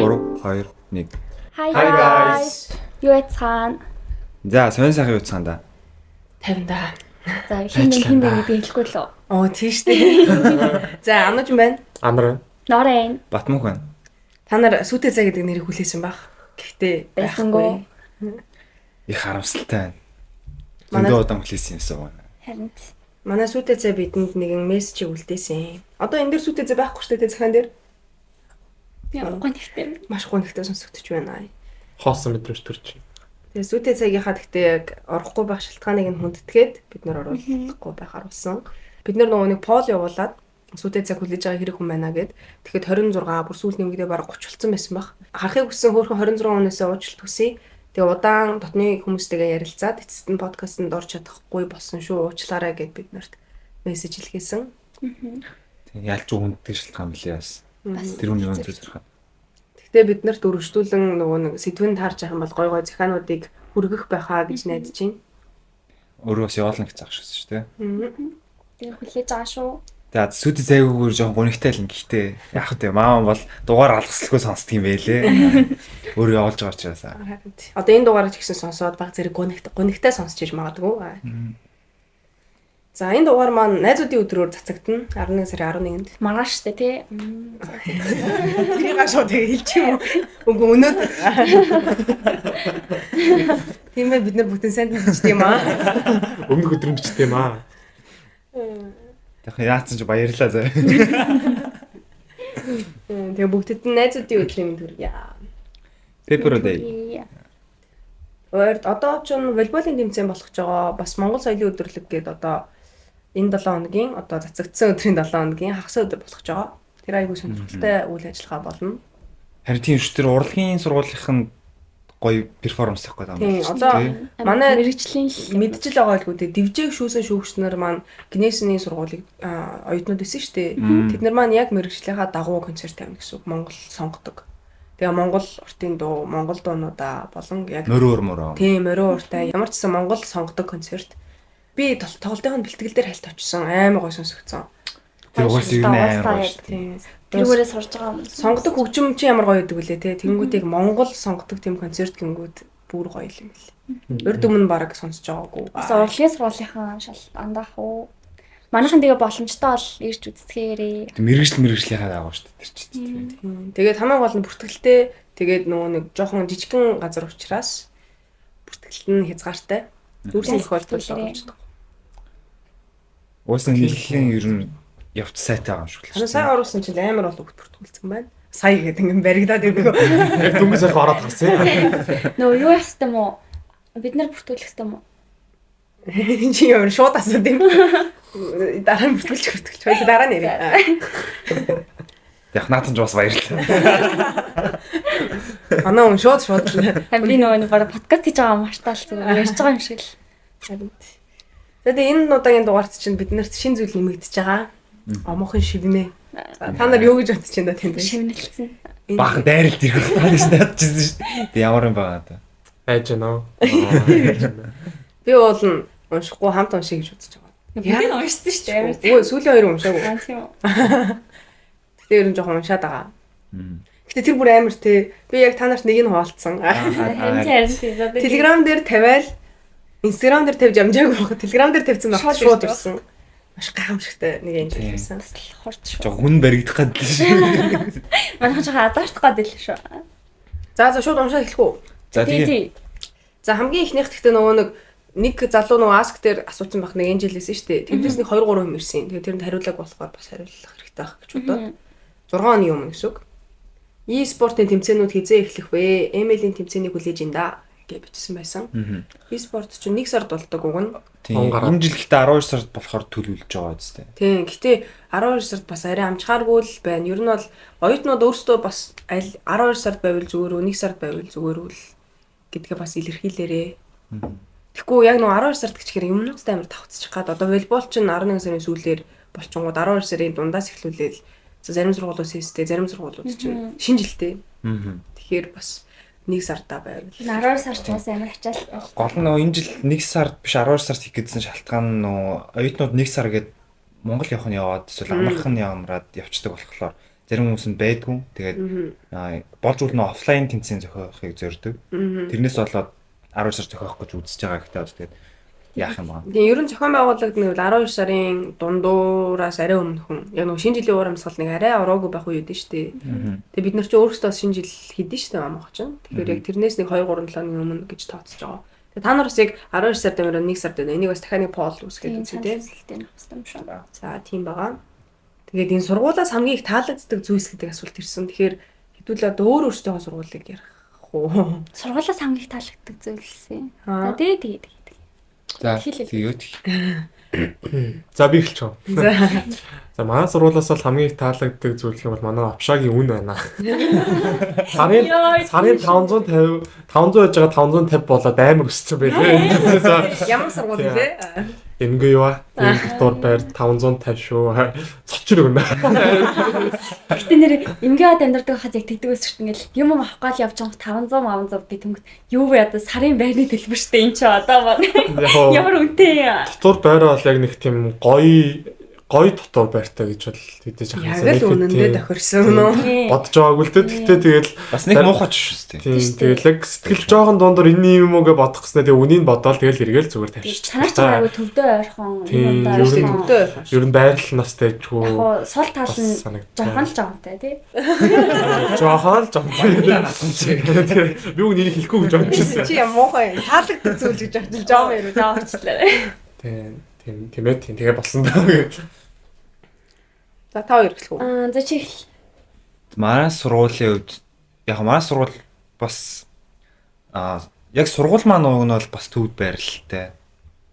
3 2 1. Hi Hi guys. Юу яцхан? За, сонь сайхан юу цаанда. 50 да. За хин бэ би хэлэхгүй лөө. Оо тийш дээ. За анууч юм байна. Амар. Норэн. Батмуух байна. Та нар сүйтэй цай гэдэг нэрийг хүлээсэн баг. Гэхдээ Байсангүй. Их харамсалтай байна. Манай- Зөндөө удаан хүлээсэн юмсан байна. Харин манай сүйтэй цай бидэнд нэгэн мессежийг үлдээсэн. Одоо энэ дээр сүйтэй цай байхгүй шүү дээ захаан дээр. ямар гонхтой. Маш гонхтой сонсогдож байна. Хоосон мэдрэмж төрж. Тэгээ сүйтэй цайгийнхаа гэхдээ яг орохгүй байх шалтгааныг нь хүндэтгээд бид нар оруулахгүй байхаар болсон. Бид нар нөгөө нэг пол явуулаад сүйтэй цай хүлээж байгаа хэрэг хүн байна гэд. Тэгэхэд 26 бүр сүүл нэмэгдээ бараг 30 болсон байсан баг. Харахыг хүссэн хөөрхөн 26 хүнээсээ уучлалт хүсье. Тэгээ удаан дотны хүмүүстэйгээ ярилцаад эцэст нь подкастэнд орж чадахгүй болсон шүү. Уучлаарай гэд бид нарт мессеж илгээсэн. Тэг ялч хүнддэг шалтгаан билээ бас. Тэр үний өнцөг зэрэг. Гэхдээ бид нарт өргөжтүүлэн нөгөө нэг сэдвэнд харж байгаа юм бол гой гой захаануудыг хүргэх байхаа гэж найдаж байна. Өөрөө бас яваална гэж заах шүүс шүү дээ. Тэгээ хүлээж байгаа шүү. За, сүйдээ зайгүйгээр жоохон гонигтай л гэхдээ яах вэ? Маам бол дугаар алгаслаггүй сонсдог юм байлээ. Өөрөө явуулж байгаа учраас. Одоо энэ дугаарыг ч гэсэн сонсоод баг зэрэг гонигтай сонсч иж магадгүй. За энэ дугаар маань найзуудын өдрөөр цацагдана. 11 сарын 11-нд. Маргааш штэ тий. Тэрийг шууд хэлчих юм уу? Үгүй өнөөдөр. Тийм ээ бид нар бүтэн сайн бичдэг юм аа. Өмнөх өдөр нь бичтэй юм аа. Тэгэхээр яатсан ч баярлалаа заа. Тэгээ бүгдэд нь найзуудын өдрийн мэнд хүргье. Paper day. Одоо ч волейболын тэмцээн болох ч байгаа. Бас Монгол соёлын өдөрлөг гэдэг одоо энэ 7 хоногийн одоо цацагдсан өдрийн 7 хоногийн хагас өдөр болох ч байгаа. Тэр айгүй сонирхолтой үйл ажиллагаа болно. Харин тийм шүү, тэр урлагийн сургуулийнх нь гоё перформанс авах гэдэг юм Тийм одоо манай мэрэгжлийн мэдчил байгаа л гүдээ дивжээг шүүсэн шүүгчнэр маань Гнесний сургуулийг оюутнууд исэн шүү дээ. Тэд нар маань яг мэрэгжлийнхаа дагуу концерт тавина гэсэн үг. Монгол сонгодог. Тэгээ Монгол уртын дуу, Монгол дуунуудаа болон яг мөрөө. тийм мөрөө уртай ямар ч гэсэн Монгол сонгодог концерт. Би тоглолтын бэлтгэл дээр хальт очсон. Аймаг гой сонсогдсон. Тэр угаас юу нэ аим шүү дээ. Тийм. тэрүүгээрээ сурж байгаа юм. Сонгодог хөгжим чи ямар гоё гэдэг вүлээ те. Тэнгүүдийг Монгол сонгодог тийм концерт гингүүд бүр гоё юм бэл. Урд өмнө баг сонсож байгаагүй. Бас урлагийн сургуулийнхаа шал андах уу. Манайхан тэгээ боломжтой бол ирж үздэхээрээ. Мэргэжлийнхаа дагуу шүү дээ. Тэр чинь. Тэгээд хамгийн гол нь бүртгэлтэй тэгээд нөгөө нэг жоохон жижигхэн газар учраас бүртгэлт нь хязгаартай. Дүүрсэн тохиолдол болж. Уусан хэлхийн ер нь явц сайтай байгаа юм шиг л. Харин сайн оруулсан чинь амар бол өгт бүртгүүлсэн байна. Сая гэдэг ингэ баригдаад идэг. Яг дүнгийн сайхан ороод гарсан. Нөө юу яах хэвтэй мó? Бид нар бүртгүүлэх хэвтэй мó? Чи ямар шууд асууд юм. Дараа нь бүртгүүлж. Хоёул дараа нь ярив. Яг наатан ч бас баярлалаа. Анаа он шууд. Би нөгөө нэг подкаст хийж байгаа маштаал зүгээр ярьж байгаа юм шиг л. Харин. Тэгээд энэ удаагийн дугаарт чинь бид нарт шин зүйл нэмэгдэж байгаа. Омохын шивнэ. Та нар юу гэж бодож байна тийм бэ? Шивнэлцэн. Баахан дайралт ирэх гэж надчихсан шүү дээ. Ямар юм байгаа та. Айж гэнэ. Би уул нь уншихгүй хамт уншия гэж бодож байгаа. Бид уншсан шүү дээ. Өө сүүлийн хоёр уншаагүй. Тийм үү. Гэтэ ер нь жоохон уншаад байгаа. Гэтэ тэр бүр амар те. Би яг та нарт нэг нь хуваалцсан. Telegram дээр тавиал Instagram дээр тавьж амжаагүй баг. Telegram дээр тавьсан баг шууд ирсэн. Маш гайхамшигтай нэг юм байсан. Хурц шүү. Жог хүн баригдах гэдэг шүү. Манайхан жоохон азартах гэдэг л шүү. За шууд уншаад эхлэх үү? За тэгээ. За хамгийн ихнийх гэхдээ нөгөө нэг залуу нөгөө ask дээр асуусан байх нэг энжилсэн шүү дээ. Тэндээс нэг 2 3 хүн ирсэн. Тэгээ тэрэнд хариулаг болохоор бас хариулах хэрэгтэй байх гэж бодоод 6 оны өмнө гэсэн үг. E-спортын тэмцээнүүд хизээ эхлэх вэ? Эмэйлийн тэмцээнийг хүлээж ин да гэж бичсэн байсан. E-спорт чинь 1 сард болдог уг нь. Тийм. Энэ жил гэхдээ 12 сард болохоор төлөвлөж байгаа үстэй. Тийм. Гэтэ 12 сард бас арай амжихааргүй л байна. Ер нь бол оюутнууд өөрсдөө бас 12 сард байвал зүгээр үү, 1 сард байвал зүгээр үү гэдгээ бас илэрхийлээрээ. Тэгэхгүй яг нөгөө 12 сард гэчихээр юмнуудтай амар давхцчих гад. Одоо волейбол чинь 11 сарын сүүлээр болчингууд 12 сарын дундаас эхлүүлээл зарим сургуулиуд хийстэй, зарим сургуулиуд чинь шинэ жилдээ. Тэгэхээр бас 1 сардаа байвал 12 сард бас амар ачаал. Гол нь энэ жил 1 сард биш 12 сард хийх гэсэн шалтгаан нь оюутнууд 1 сар гээд Монгол явах нь яваад эсвэл амархан яваад явцдаг болохоор зарим хүмүүс нь байдгүй. Тэгээд болж үл нөө офлайн тэмцээн зохиохыг зорддог. Тэрнээс болоод 12 сар зохиох гэж үзэж байгаа гэхдээ одоо тэгээд яах юм баа. Тэгээ ер нь зохион байгуулагдсан нь 12 сарын дундуураас арай өмнөхөн яг нэг шинэ жилийн уур амьсгал нэг арай ороогүй байх үе үүдэн штэ. Тэгээ бид нар ч өөрсдөө шинэ жил хийдэж штэ амах чинь. Тэгэхээр яг тэрнээс нэг 2-3 7-ны өмнө гэж тооцож байгаа. Тэгээ та нар бас яг 12 сард амир 1 сард байна. Энийг бас дахиад нэг пол үсгээд үзье тий. За тийм байгаа. Тэгээд энэ сургуулаас хамгийн их таалагддаг зүйлс гэдэг асуулт ирсэн. Тэгэхээр хэдүүлээ өөр өөртөө сургуулийг ярих уу? Сургуулаас хамгийн их таалагддаг зүйлс юм. Тэгээд. За тэгээд За би эхэлчихв. За манай сургуулаас бол хамгийн их таалагддаг зүйл нь бол манай авшаагийн үн байна. Сарын 550 500 яж байгаа 550 болоод амар өссөн байлээ. За Ямар сургууль вэ? Эмгэй юу? Доктор байр 550 шүү. Цочрог юм байна. Гэтэ нэр эмгээд амьдардаг хаад яг тэгдэг байсан шүү. Ингээл юм авах гал явж байгаа 500 би тэнгүүд юу вэ одоо сарын байрны төлбөр штэ эн чи одоо байна. Ямар үнэтэй. Доктор байраа бол яг нэг тийм гоё дотор байртай гэж бол тэгдэж ахсан. Яг л үнэндээ тохирсон нөө. Бодож байгаагүй л дээ. Тэгтээ тэгэл бас нэг муухай ч шүү дээ. Тийм тэгэл яг сэтгэл жоохон дундор энэ юм уу гэж бодох гэснээр тэгээ үнийг бодоол тэгэл эргээл зүгээр тавьчих. Санаач байгаагүй төвдөө ойрхон юм даа. Төвдөө ойрхон. Ер нь байрлал настай дэжгүй. Яг сул тал нь жоохон л жоомтой тий. Жоохон л жоомтой. Би үнийг хэлэхгүй гэж бодчихсон. Чи юм муухай таалагддаг зүйл гэж бодчих жоом яруу зааварчлаа. Тийм тэгээ болсон даа. За та хоёр эхлэх үү? За чи эхэл. Манай сургуулийн үед яг манай сургууль бас яг сургууль маань уг нь бол бас төвд байрлалтай.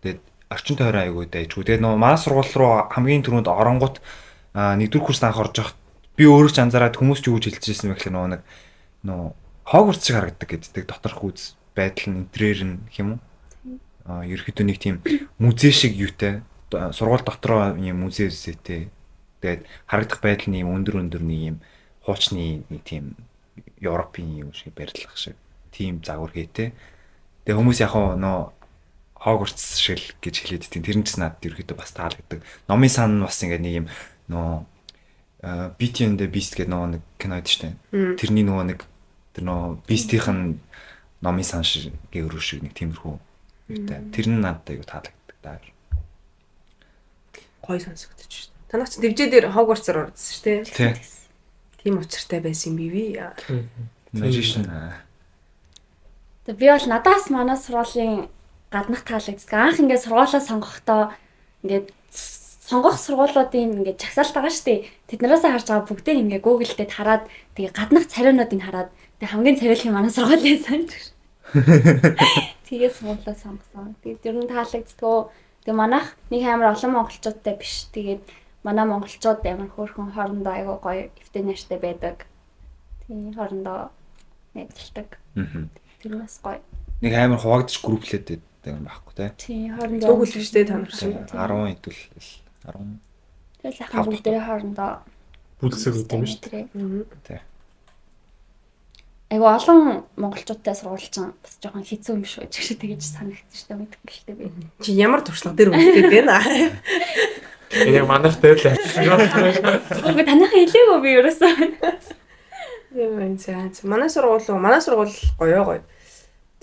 Тэгээд орчин тойрон аягүй дайжгүй. Тэгээд нөгөө манай сургууль руу хамгийн түрүүнд оронгууд 1-р курс анх орж явахад би өөрөө ч анзаараад хүмүүс ч юу гэж хэлчихсэн бэ гэхэл нөгөө Хогвартс шиг харагддаг гэдэг доторх үз байдал нь интерьер нь хэм үү? Ерөөхдөө нэг тийм музей шиг юутай сургууль дотроо юм музей үсэтэй. Тэгээд харагдах байдал нь юм өндөр нэг юм хуучны нэг тийм Европын юм шиг барилах шиг тийм загвар хийтэй. Тэгээ хүмүүс яг нөө Хогвартс шиг гэж хэлээд тийм тэр нь ч надад ерөөхдөө бас таалагддаг. Номын сан нь бас ингээд нэг юм нөө Beauty and the Beast гэдэг нэг кино дээ штэ. Тэрний нэг тэр Beast-ийн номын сан шиг гэрүү шиг нэг тиймэрхүү юутай. Тэр нь надад аюу таалагддаг даа. Гой сонсогдож шүү. Танаас ч дивжээ дээр Хогвартсаар орсон шүү дээ. Тийм учиртай байсан юм би. Magician. Би бол надаас манай сургуулийн гаднах таалагддаг. Анх ингээд сургуулаа сонгохдоо ингээд сонгох сургуулиудын ингээд чагсаалт байгаа шүү дээ. Тэднээс харж байгаа бүгдээ ингээд Google дээр хараад тэгээ гаднах цариунуудыг хараад тэгээ хамгийн цариулах манай сургуулийн санаж. Тэгээ сургуулаа сонгосон. Тэгээд ер нь таалагддаг. Тэгээ манайх нэг амар олон монголчуудтай биш. Тэгээд манай монголчууд амар хөөрхөн хоорондоо айгуу гоё эвтэй найртай байдаг. Тийм хоорондоо найзалдаг. Тэр бас гоё. Нэг амар хуваагдчих групплээд байдаг юм байхгүй те. Тийм хоорондоо зүгэл шүү дээ та нар шиг. 10 хэдүүл 10. Тэгэл ахын бүгдээ хоорондоо бүлсэг үүд юм шүү дээ. Тий. Айгу олон монголчуудтай сургуульчин бас жоохон хэцүү юм шүү гэж тэгэж санагдсан шүү дээ мэдгэлтэй би. Чи ямар туршлага дээр үлдээд байна? Энэ яг манайх дээр л авчихсан. Би танайхан хэлээгүй би ерөөсөө. За манай сургууль гоё.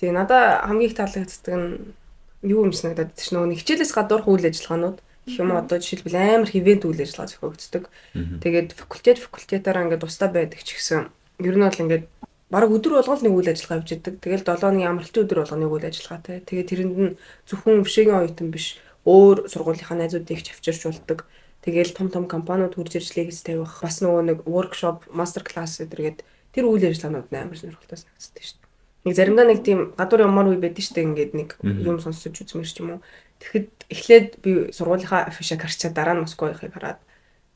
Тэгээ надад хамгийн их таалагддаг нь юу юм санагдаад тийм шүү. Нөгөө хичээлээс гадуурх үйл ажиллагаанууд гэх юм одоо жишээлбэл амар ивент үйл ажиллагаа зохиогддог. Тэгээд факультетаараа ингээд тусдаа байдаг ч гэсэн ер нь бол ингээд бараг өдөр болгон нэг үйл ажиллагаа явж идэг. Тэгэл 7-ны амралтын өдөр болгоны үйл ажиллагаатай. Тэгээ тэрэнд нь зөвхөн өвшөгийн оюутан биш өөр сургуулийнхаа найзуудыг ч авчирч болдог. Тэгээл том компаниуд хурж ирж лекц тавих, бас нөгөө нэг workshop, master class гэдэргээд тэр үйл ажиллагаанууд амар сонирхолтой санагддаг шүү дээ. Нэг заримдаа нэг тийм гадуур юмар үе байдаг шүү дээ. Ингээд нэг юм сонсож үзмэр ч юм уу. Тэгэхэд эхлээд би сургуулийнхаа афишаг харчаад дараа нь Москваахыг хараад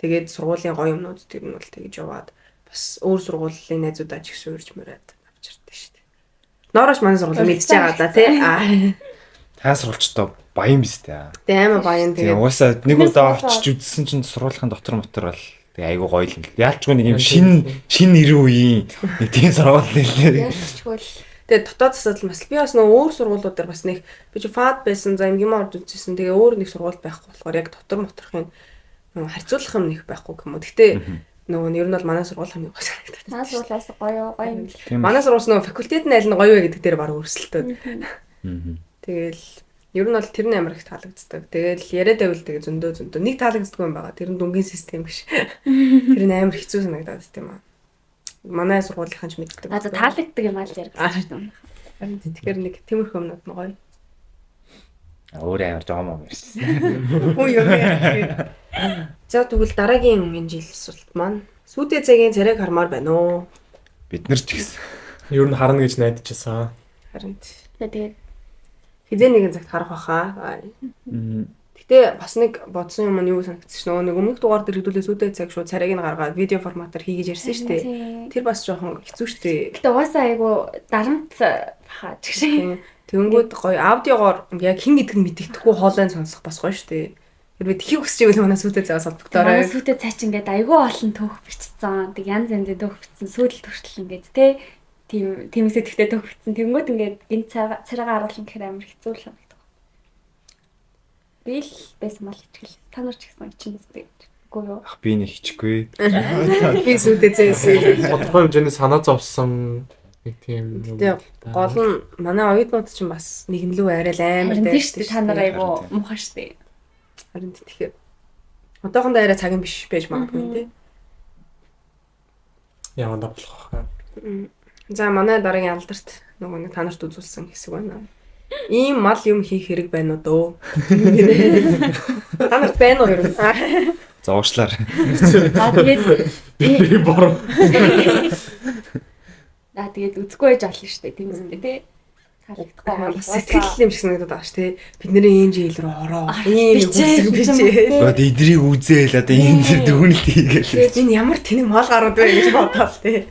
тэгээд сургуулийн гоё юмнууд тэр нь бол тэгж яваад бас өөр сургуулийн найзуудаа ч их суурж мөрөөд авчирдээ шүү дээ. Ноорош манай сургууль мэдчихэж байгаа да тий. Та сургуульчтай баян биз дээ. Тэгээ амар баян тэгээ. Угаасаа нэг удаа очиж үзсэн чинь сургуулийн дотор мотор бол тэгээ айгуу гоё юм. Яалчгүй нэг юм шин нэрийн үеийн нэг тийм сургууль нэлээ. Тэгээ дотоод засал бас би бас нөө өөр сургуулиудаар бас нэг би ч фад байсан за эмгэмээ орж үзсэн. Тэгээ өөр нэг сургууль байхгүй болохоор яг дотор моторхын харьцуулах юм нэг байхгүй юм уу. Гэтэ нөгөө нь ер нь бол манай сургууль хамгийн гоё санагдаад. Манай сургуулиас гоё юм л. Тийм. Манай сургууль нөгөө факультет нь аль нь гоё вэ гэдэг дээр баг өрсөлдөд. Тэгэл ер нь бол тэр нь амар их таалагддаг. Тэгэл яриад байвал тэгээ зөндөө нэг таалагддаг юм байгаа. Тэр нь дүнгийн систем биш. Тэр нь амар хэцүү санагдаад тийм аа. Манай сургуулийнхан ч мэддэг. За таалагддаг юм аа л яригдсан. Харин тэгэхээр нэг тиймэрхүү юмнууд нь гоё. Өөр амар жомоо ярьсан. Үгүй юу. За тэгвэл дараагийн энэ жил асуулт маань сүйдээ цагийн царайг хармаар байна уу? Бид нар ч гэсэн. Ер нь харна гэж найдажсэн. Харин Тэгээд хизээ нэгэн цагт харах байхаа. Гэтэ бас нэг бодсон юм нь юу санагдчих нөгөө нэг өмнөх дугаар дээр хэдүүлээ сүйдээ цаг шууд царайг нь гаргаад видео форматаар хийгэж ярьсан шүү дээ. Тэр бас жоохон хэцүү шүү дээ. Гэтэ угаасаа айгу дарамт баха чигшээ. Тэнгүүд гоё аудиогоор яг хин гэдэг нь мэддэхгүй хоолойн сонсох бас гоё шүү дээ. Хэрвээ тхийг өсч ивэл манай сүйдээ цагаас холбогдоорой. Манай сүйдээ цай ч ингээд айгу олон төөх бичсэн. Тэг янз янзын төөх бичсэн. Сүйдэл төртөл ингээд те тиймээсээ тэгтээ төөх бичсэн. Тэнгүүд ингээд энэ царайгаа харуулах гэхээр амар хэцүү л санагдав. Би л байсан мал хичгэл. Та нар ч гэсэн чинь үстэй. Үгүй юу? Ах би нэг хичгүй. Би сүйдээ цайсэн. Тодорхой хэмжээний санаа зовсон нэг тийм Тэгээ гол нь манай оюутнууд ч бас нэгэн лүү арай л амар Тийм шүү дээ. Та нар айгу муухай шүү дээ. Харин тэгэхээр одоохондоо арай цаг юм биш байж магадгүй тийм. яванда болох хаа. За манай дараагийн алдарт нөгөө нэг та нарт үзүүлсэн хэсэг байна. Ийм мал юм хийх хэрэг байна уу дөө? Та нарт байна уу юу? За уушлаар. Тэгээд Би бороо. тэгээд үзэхгүй байж болно шүү дээ. Тийм үстэй тий. Таалагдахгүй Бас сэтгэл юм шиг санагдаад байгаа ш тий. Бидний энэ жил рүү ороо. Ийм үсэг бичээ. Одоо эдрийг үзээл одоо энэ зэр дүгнэлт хийгээл. Энэ ямар тэнэг мал гарууд вэ гэж бодоод тий.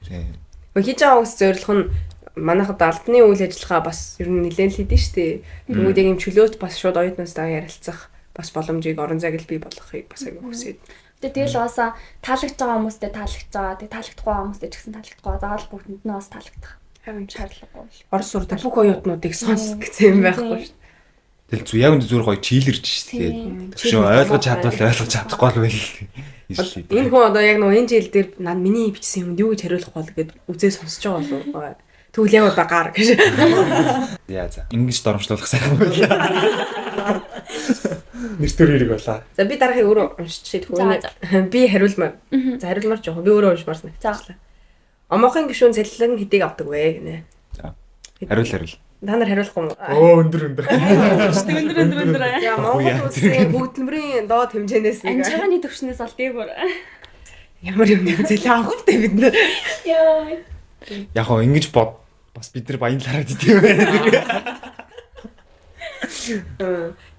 Тийм. Хийж байгаа ус зорилго нь манайхад албаны үйл ажиллагаа бас ер нь нэлээд л хийдэж штэ. Тэгмүүд яг юм чөлөөт бас шууд оюутнуудтай ярилцах бас боломжийг орон зайг л бий болгохыг бас аяг хүсээд. Тэгэл угаасаа таалагдж байгаа хүмүүстэй таалагдж байгаа. Тэг таалагдахгүй байгаа хүмүүстэй ч гэсэн таалагдахгүй. Заавал бүгдэнд нь бас таалагдах. Харин Шаардлагагүй. Орос сурдаг бүх оюутнуудыг сонс гэсэн юм байхгүй шүү. Тэгэл зү яг үндэ зүгээр гоё чийлэрч шүү дээ. Тэгшээ ойлгож чадвал ойлгож чадахгүй л байл. Энэ хүн одоо яг нөгөө энэ жил дээр над миний бичсэн юмд юу гэж хариулах бол гэд үзээ сонсож байгаа болов. Тэгвэл яг одоо гар гэж. Яа за. Ингэж доромжлуулах сайхан байл. Нэртөр хэрэг байлаа. За би дараагийн өөрөө уншиж тэгвэл би хариулмаар. За хариулмаар жоох. Би өөрөө уншмаар санагдлаа. Омоохын гишүүн цалилан хэдийг авдаг вэ гинэ. За. Хариул. Та нар хариулахгүй юу? Өндөр. Өндөр. За Монгол улсын хөдөлмөрийн доод хэмжээнээс нэг Амжиргааны төвшнээс ол дээгүүр. ямар юм нэ зэлээ авах вэ бид нэ. Яа. Яг хоо ингэж бод бас бид нар баянлаараад идэв байх.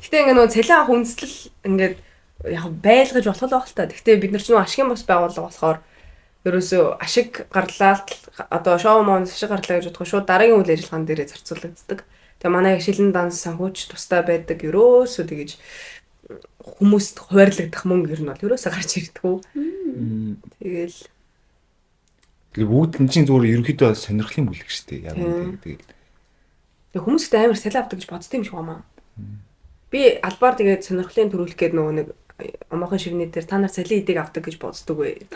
Гэхдээ ингээ нөгөө цалин авах үндэслэл ингээд яг байлгаж болох л байх л та. Гэхдээ бид нар ч нөгөө ашигын бус байгууллага болохоор ерөөсөө ашиг гарлаа одоо шоу моон ашиг гарлаа гэж бодоход шууд дараагийн үйл ажиллагаан дээрээ зарцуулагддаг. Тэгээ манай шилэн данс санхүүч тустай байдаг ерөөсөө тэгэж хүмүүст хуваарлагдах мөнгө ер нь бол ерөөсөө гарч ирдэггүй. Тэгэл Тэгээ бүгд энэ чинь зүгээр ерөнхийдөө сонирхлын бүлэг шүү дээ. Яг үнэ тэгэл. Тэгээ хүмүүст амар салиа авдаг гэж бодсон юм шиг байна. Би албаар тэгээд сонирхлын төрүүлэх гээд нөгөө нэг омоохын шивний дээр та нар салиа идэг авдаг гэж боддог вэ.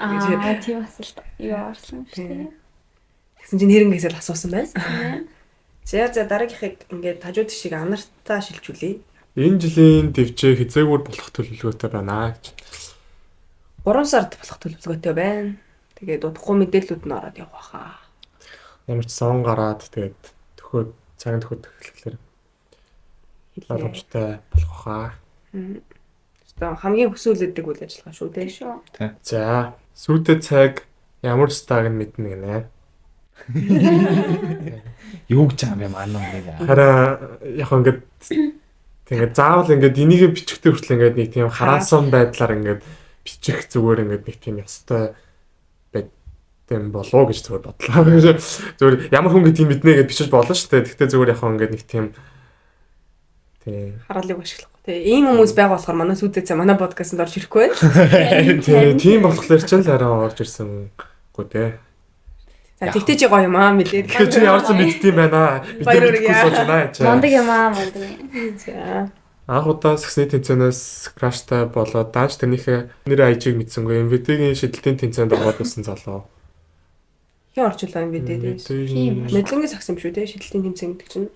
Тийм асуулт. Юу орсон шүү дээ. Тэгсэн чинь нэрэнгээс л асуусан байсан. За дараагийнхыг ингээд хажууд шиг анартаа шилжүүлье. Энэ жилийн дэвжээ хизээгээр болох төлөвлөгөөтэй байна гэж. 3 сард болох төлөвлөгөөтэй байна. Тэгээд удахгүй мэдээллүүд нь ороод явах хаа. Ямар ч сон гараад тэгээд цагийн төхөд эхлэхээр боломжтой болох хаа. Хамгийн хүсүүлдэг үйл ажиллагаа шүү дээ. За, сүйдээ цаг ямар стаг нь мэднэ гинэ. Юу гэж юм бэ маань нэг. Хараа яг ингээд тэгээд заавал ингээд энийг бичихтэй хүртэл ингээд нэг тийм хараасан байдлаар ингээд бичих зүгээр ингээд нэг тийм ёстой байт болоо гэж зүгээр бодлоо. Зүгээр ямар хүн гэдэг юм мэднэ гэж бичиж болно шүү дээ. Гэхдээ зүгээр яг ингээд нэг тийм хараалыг ашиглахгүй. Тэгээ ийм хүмүүс байгаа болохоор манай сүйдээ цаа манай подкастт орж ирэхгүй байна. Тийм болохоор ч л арай орж ирсэн гоо те. За тэгтээ чи гоё юм аа мэдээд. Тэгэхээр чи яварсан мэддэм байна. Бид нар мэдгүй сууж байна. Мондөг юм аа мондөг. За. Анх удаа сагсны тэмцээнээс краштай болоод дааж тэрнийхээ нэр IG-г мэдсэнгүй. MVD-гийн шидэлтийн тэмцээнд ороод ирсэн залуу. Хин орчлоо юм бид дээ. Мэдлэнгийн сагс юм шүү дээ. Шидэлтийн тэмцээн гэдэг чинь.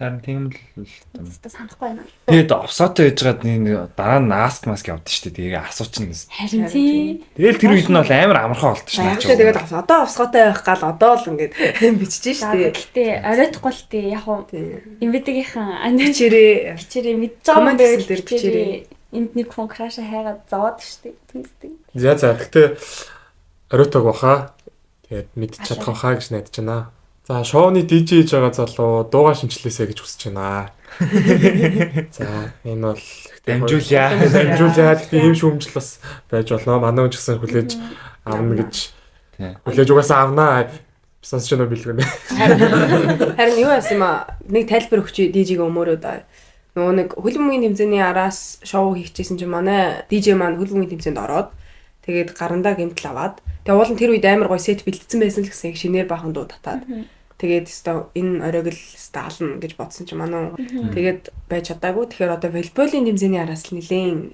Харин тийм л Тэстэ санахгүй байна. тэгээд офсоотой яжгаад нэг дараа нь аск маск явдсан шүү дээ. Тэгээ асуучин гэсэн. Харин тий. Тэгэл тэр үед нь бол амар амархан болт шүү Actually тэгээд одоо овсгоотой байх гал одоо л ингээд бичиж За штэ. гэхдээ оройтхгүй л тий яг уу MVD-гийнхэн Бичээрээ бичээрээ мэдж байгаа юм Comment байл хийсэн дээр бичээрээ энд нэг хүн краша хайгаад зовоод штэ. Тэмцдэг. За гэхдээ оройтог баха. Тэгээд мэдчих чадах байхаа гэж найдаж байна. За шоуны DJ хийж байгаа залуу дуугаа шинжилээсэй гэж хүсэж байна. За энэ бол дамжуулаа. Гэхдээ ийм шүүмжил бас байж болно. Манай хүн ч гэсэн хүлээж авна гэж. Хүлээж угаасаа авнаа. Сонсч байна билгүй нэ. Харин юу яасан юм аа? Нэг тайлбар өгч DJ-г өмөрөө да. Нөгөө нэг хөлбөмбөгийн тэмцээний араас шоу хийчихсэн чинь манай DJ маань хөлбөмбөгийн тэмцээнд ороод тэгээд гарандаа гэмтэл аваад тэгээд уул нь тэр үед амар гоё сет бэлдсэн байсан л гэсэн шинээр бахан дуу татаад тэгээд өстой энэ оройг л өстой ална гэж бодсон чинь манай тэгээд байж чадаагүй. Тэгэхээр одоо волейболын тэмцээний араас л нэлээд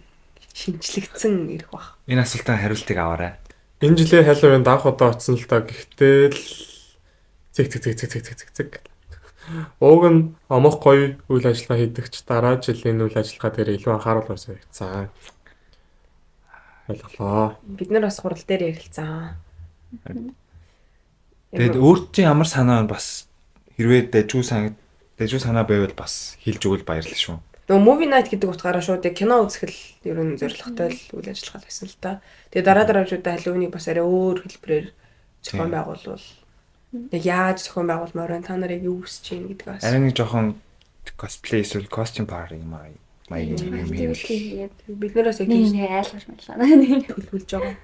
шинжлэгдсэн ирэх бах. Энэ асуултын хариултыг аваарай. Энэ жилийн Halloween анх удаа очсон л та гэхдээ л цэг. Уг нь амх гоё үйл ажиллагаа хийдэгч дараа жилийн үйл ажиллагаа дээр илүү анхаарал тавьсан хэрэгцээ. Ойлголоо. Бид нар бас хурал дээр ярилцсан. Тэгээд өөрт чинь ямар санаа бас хэрвээ дэжүү санаа байвал бас хэлж өгвөл баярлалаа шүү. Нөгөө movie night гэдэг утгаараа шууд яг кино үзэх л ер нь зорилготой л үйл ажиллагаа байсан л та. Тэгээ дараа жуудаа Halloween-ийг бас арай өөр хэлбэрээр зохион байгуулвал яг яаж зохион байгуулмаар байна? Та нарыг юу хүсэж байна гэдэг бас. Арай нэг жоохон cosplay эсвэл costume party юм аа. Маяг юм. Бид нараас яг Нэг айлгаж мэдлээ. төлөвлөж байгаа.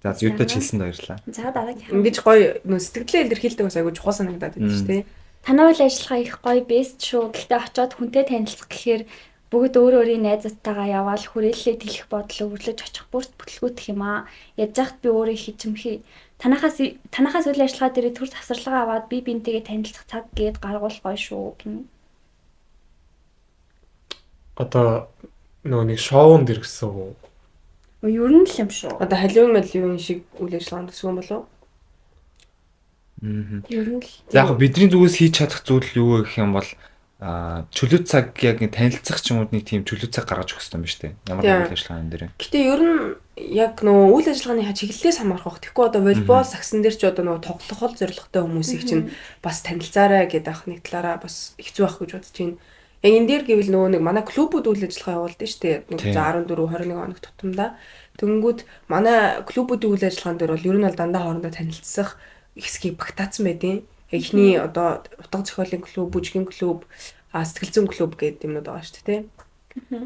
За юудаа хэлсэнд баярлалаа. За дараагийн. Ингэж гоё нөө сэтгэлээ илэрхийлдэг бас айгуу чухал санагдаад байдаг шүү дээ. Танай үйл ажиллагаа их гоё бест шүү. Гэхдээ очиод хүнтэй танилцах гэхээр бүгд өөр өөрийн найзуудтайгаа яваал хүрээлэлээ тэлэх бодлоо өрлөж очих бүрт бүтлгүүтэх юм аа. Яаж яхад би өөрөө хичмхий. Танахаас үйл ажиллагаа дээр төр завсарлага аваад би бинтэйгээ танилцах цаг гээд гаргуул гоё шүү гэнэ. Одоо нөгөө нэг шоунд ирсэн үү? Ер нь л юм шүү. Одоо Halloween шиг үйл ажиллагаанд төсвөн болов? Ер нь л. За яг бидний зүгээс хийж чадах зүйл юу гэх юм бол чөлөө цаг яг танилцах ч юм уу нэг тийм чөлөө цаг гаргаж өгөх хэрэгтэй юм шүү дээ. Ямар үйл ажиллагаа энэ дээр. Гэтэ ер нь яг нөгөө үйл ажиллагааны чиглэлээс хамаарх баг. Тэгэхгүй одоо волейбол сагсан дээр ч одоо нөгөө тоглох зорилготой хүмүүсийг чинь бас танилцаарай гэдэг ах нэг талаараа бас хэцүү байх гэж бодож байна. Яг энэ дээр гэвэл нөгөө нэг манай клубүүд үйл ажиллагаа явуулдаг шүү дээ. Нэг 14 21 хоног тутамдаа. Тэнгүүд манай клубүүдийн үйл ажиллагаан дээр бол ер нь бол дандаа хоорондоо танилцсах хэсгийг багтаацсан байдیں۔ Эхний одоо утга зохиолын клуб, бүжгийн клуб, сэтгэл зүйн клуб гэдэг юмнууд байгаа шүү дээ,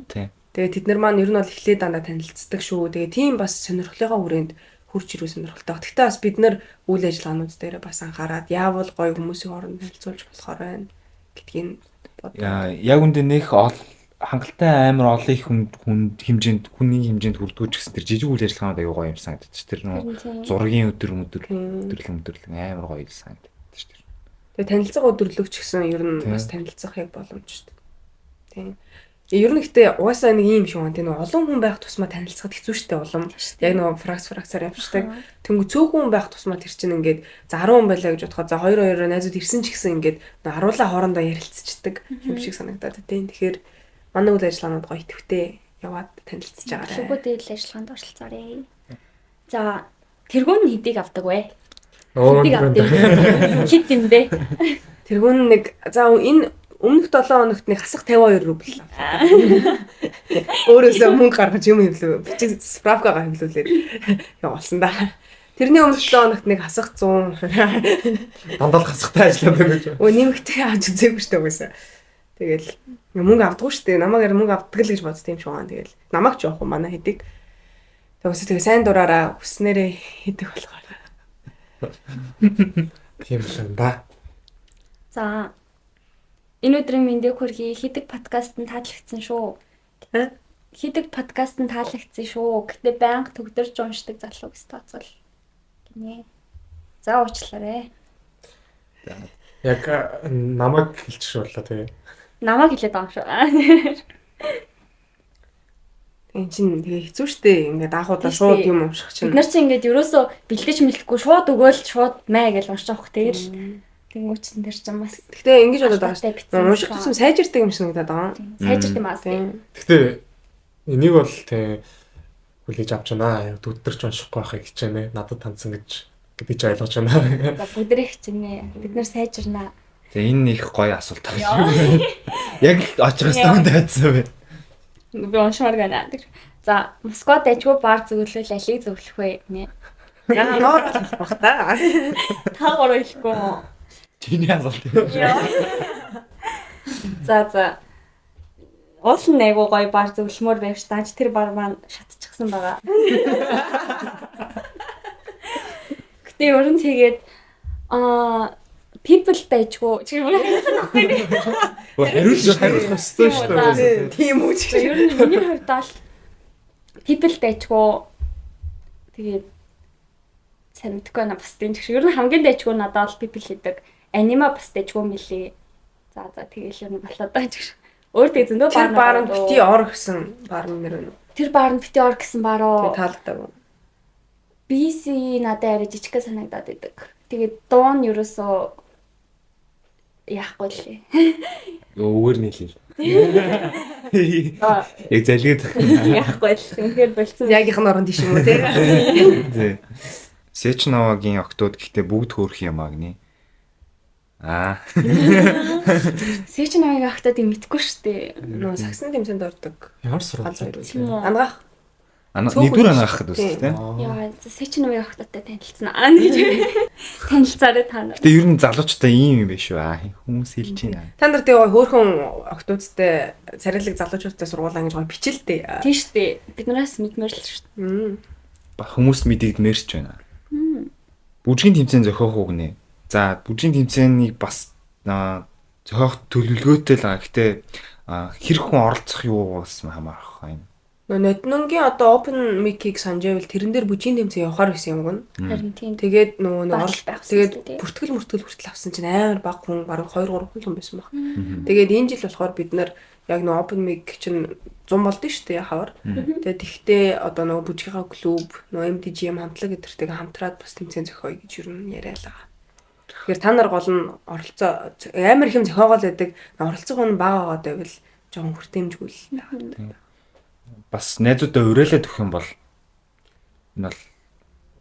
тий. Тэгээ тэд нар маань ер нь бол эхлээд дандаа танилцдаг шүү. Тэгээ тийм бас сонирхлынхаа хүрээнд хурж ирүү сонирхолтой. Гэхдээ бас бид нар үйл ажиллагаанууд дээр бас анхаарад яавал гоё хүмүүсийн хооронд танилцуулж болохоор байна гэдгийг Яг үндэ нэх хангалттай амар олон их хүний хэмжээнд хүрдгүүч гэсэн тэр жижиг үйл ажиллагаанууд аюу гоё юм санагдаж. Тэр нөө зургийн өдөрлөг амар гоё санагдаж шүү дээ. Тэгээ танилцах өдөрлөгч гэсэн ер нь бас танилцах яг боломж шүү дээ. Тийм. Ер нь гэхдээ угаасаа нэг юм шиг байна. Тийм олон хүн байх тусмаа танилцахад хэцүү шүү дээ улам. Яг нэг фракцаар явчихдаг. Тэнгүү цөөхөн хүн байх тусмаа тэр чинь ингээд за 10 хүн байлаа гэж бодоход за 2 найзууд ирсэн ч гэсэн ингээд харуулаа хоорондоо ярилцчихдаг юм шиг санагдаад тийм. Тэгэхээр манай үйл ажиллагаанууд гоё идэвхтэй яваад танилцж байгаарай. Клубүүд үйл ажиллагаанд оролцоорой. За тэргүүн хэдийг авдаг вэ? Хит юм бэ? Тэргүүн нэг за энэ өмнөх 7 хоногт нэг хасах 52 рубль. Өөрөөсөө мөнгө гаргаж юм хэмлээ. Бичиг справкагаа хэмлүүлээд явуулсан да. Тэрний өмнөх 7 хоногт нэг хасах 100 дандаа хасахтай ажилладаг гэж. Өө нэмэгтэй авч үзээгүй шүү дээ угаасаа. Тэгэл мөнгө авдаггүй шүү дээ. Намаагаар мөнгө авдаг л гэж бодсон юм шиг байна. Тэгэл намайг ч явахгүй манай хэдийг. Тэгээ сайн дураараа хүснээрээ хийдэг болохоор. Тийм шин ба. За энэ өдрийн мэндийг хүргэе. Хийдэг подкаст нь таалагдсан шүү. Хийдэг подкаст нь таалагдсан шүү. Гэтэ байнга төгдөрж уншдаг залуу гэж тооцвол гинэ. За уучлаарай. Яг намайг хэлчих шуулаа тэгээ. Намайг хэлээд байгаа шүү. Энд чинь тэгээ хэцүү шттэ. Ингээд анхудаа Тийм шууд штэ. юм унших чинь. Бид нар чинь ингээд ерөөсөө бэлдэж мэлэхгүй шууд өгөөл шууд мэй гэж уншиж авах тэгэл. Тэнгүүчсэн тэр чинь бас Гэхдээ ингэж болоод байгаа Ашигтай шүү. битсэн Унших байгаа. тусам сайжирдаг юм шиг надад байгаа. сайжирт юм аа. Тийм. Гэхдээ энийг бол тий хүлээж авч байна. Өдөрч уншихгүй байхыг хичээнэ. Надад таньсан гэж би ч ойлгож байна. Бүдрэх чинь бид нар сайжирнаа. Тэгээ энэ их гоё асуулт байна. Яг очихоос танд хайцсан бай. Би уншмаар гэнэ. За, Москва дайггүй бар зөвлөл алийг зөвлөх вэ нэ. Яа ноор болох та. Та гурав хэлэхгүй юу? Чиний асуулт. За. Уул нь айгуу гоё бар зөвлөмөр байвч дааж тэр бар маань шатчихсан байгаа. Гэтэ ер нь тэгээд people дайггүй Хариулах ёстой шүү дээ. Тийм үү ч. ер нь миний хувьд бол people дайггүй тэгээд сайн мэдгүй байна бас тийм ч. Ер нь хамгийн дайггүй надад бол people гэдэг анима бас дайггүй мэлий. За тэгэл ер нь болоод байгаа ч. Өөр тэг зөндөө Тэр бар нь бити ор гэсэн бар нэр байна. Тэр бар нь бити ор гэсэн баруу. Тэгээ таалагдав. BC надад арай жижигхэн санагдаад байдаг. Тэгээд дуун ерөөсөө яахгүй лээ. Өвөр нийлээ. Яг залгид. Яахгүй л. Үнэхээр болцсон. Яг их норон тийш юм уу те. Зэ. Сечновагийн октод гэхдээ бүгд хөөрх юм агны. Сэч намайг ахтад юм мэдгүй штэ. Нөө сагсан тэмцээнд ордог. Ямар сургууль Ганц хоёр Тийм үл. үү? Ангаах. Нэгдүгээр ангаахад үстэй тийм. Яа, сэч намайг ахтадтай танилцсан аа гэж. Танилцаарай та нар. Гэтэ ер нь залуучтай ийм юм биш үү? Хүмүүс хэлж байна. Та нар тэгээ хөөхөн октоодтэй царилэг залуучуудтай сургуулаа гэж гоё бичэлтэй. Тийм штэ. Биднээс мэдмээр л штэ. Хүмүүст мэдэгдмээрч байна. Бүжгийн тэмцээн зохиох үг нэ. За бүжгийн тэмцээнийг бас зохиох төлөвлөгөөтэй л байгаа. Гэтэ хэрэг хүн оролцох юу бас хамаарах юм. Ноднонгийн одоо open mic-ийг санджайвал тэрэн дээр бүжгийн тэмцээн явахаар байсан юм гэн. Харин тийм. Тэгээд нөгөө Багш байх тэгээд хэрэгтэй. бүртгэл хүртэл авсан чинь амар баг хүн баруун 2 3 хүн байсан баг. Тэгээд энэ жил болохоор бид нар яг нөгөө open mic чинь 100 болдсон шүү дээ хавар. Тэгээд тэгтээ одоо нөгөө бүжгийнхаа клуб, нөгөө MDGM хамтлаг гэдэртэйг хамтраад бас тэмцээн зохиоё гэж юу яриалаа. Тэгэхээр та нар гол нь оролцоо амар их юм зохиогоол байдаг. Оролцох хүн бага байгаад байвал жоохон хүртээмжгүй л байгаа. Бас найзуудаа уриалаад өгөх юм бол энэ бол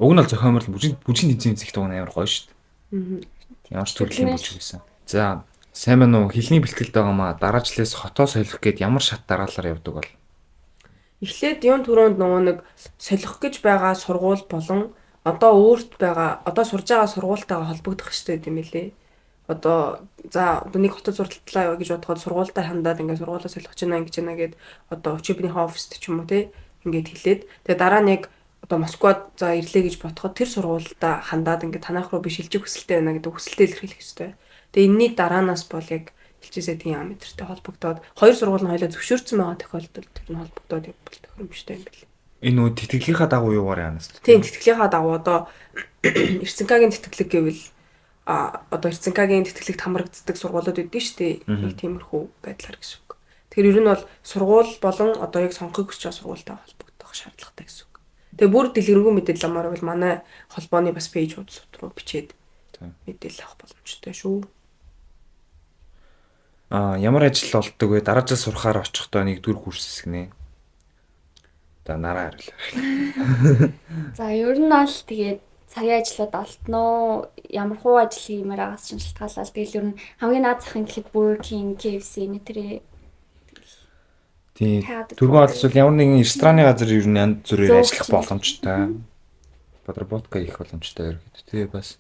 уг нь бол зохиомор бүжгийн тэмцээн зихт уг нь амар гоё шүү дээ. Ямар ч төрлийн бүжиг байсан. За сайн байна уу? Хэлний бэлтгэлд байгаа маа дараа жилээс хотоо солих гээд ямар шат дараалал явдаг бол? Эхлээд юун түрүүнд нөгөө нэг солих гэж байгаа сургууль болон одоо өөрт байгаа одоо сурж байгаа сургуультайгаа холбогдох хэрэгтэй юм билээ. Одоо за нэг хотод сурталчлаа гэж бодоход сургуультай хандаад ингээд сургуулаа солих гэж байна гэд одоо өчигдийнхээ оффист ч юм уу те ингээд хэлээд тэгээ дараа нь яг одоо Москвад за ирлээ гэж бодоход тэр сургуультай хандаад ингээд танах руу би шилжих хүсэлтэй байна гэдэг хүсэлтэд илэрхийлэх хэрэгтэй. Тэгээ энэний дараанаас бол яг хэлчихсээ тийм амитртай холбогдоод хоёр сургууль нь хоёлаа зөвшөөрсөн байгаа тохиолдолд тэр нь холбогдоод явбал тохиромжтой юм билээ. Энэ нөө тэтгэлгийнхаа дагуу юугаар яанаас? Тийм тэтгэлгийнхаа дагуу одоо Эрцэнкагийн тэтгэлэг гэвэл одоо Эрцэнкагийн тэтгэлэгт хамрагддаг сургуулиуд өгдөө шүү дээ. Нэг тиймэрхүү байдлаар гэсэн үг. Тэгэхээр ер нь бол сургууль болон одоо яг сонгохыг хүсэж байгаа сургуультай холбогдох шаардлагатай гэсэн үг. Тэгээ бүр дэлгэрэнгүй мэдээлэл амаар бол манай холбооны бас пэйжүүд руу бичээд мэдээлэл авах боломжтой шүү. Ямар ажил олддог вэ? Дараа жил сурахаар очихдоо нэгдүгээр курс хэсгэнэ. За нараа хариулъя. За ер нь бол тэгээд цагийн ажлууд олдноо. Ямар хуу ажил хиймээр байгаас ч шалтгаалаад тэгэл ер нь хамгийн наад захын гэхэд Burger King, KFC нэтэрээ Тийм. Түргэн олцвол ямар нэгэн рестораны газар ер нь янз бүрээр ажиллах боломжтой. Подработка хийх боломжтой ерөөд. Тэгээ бас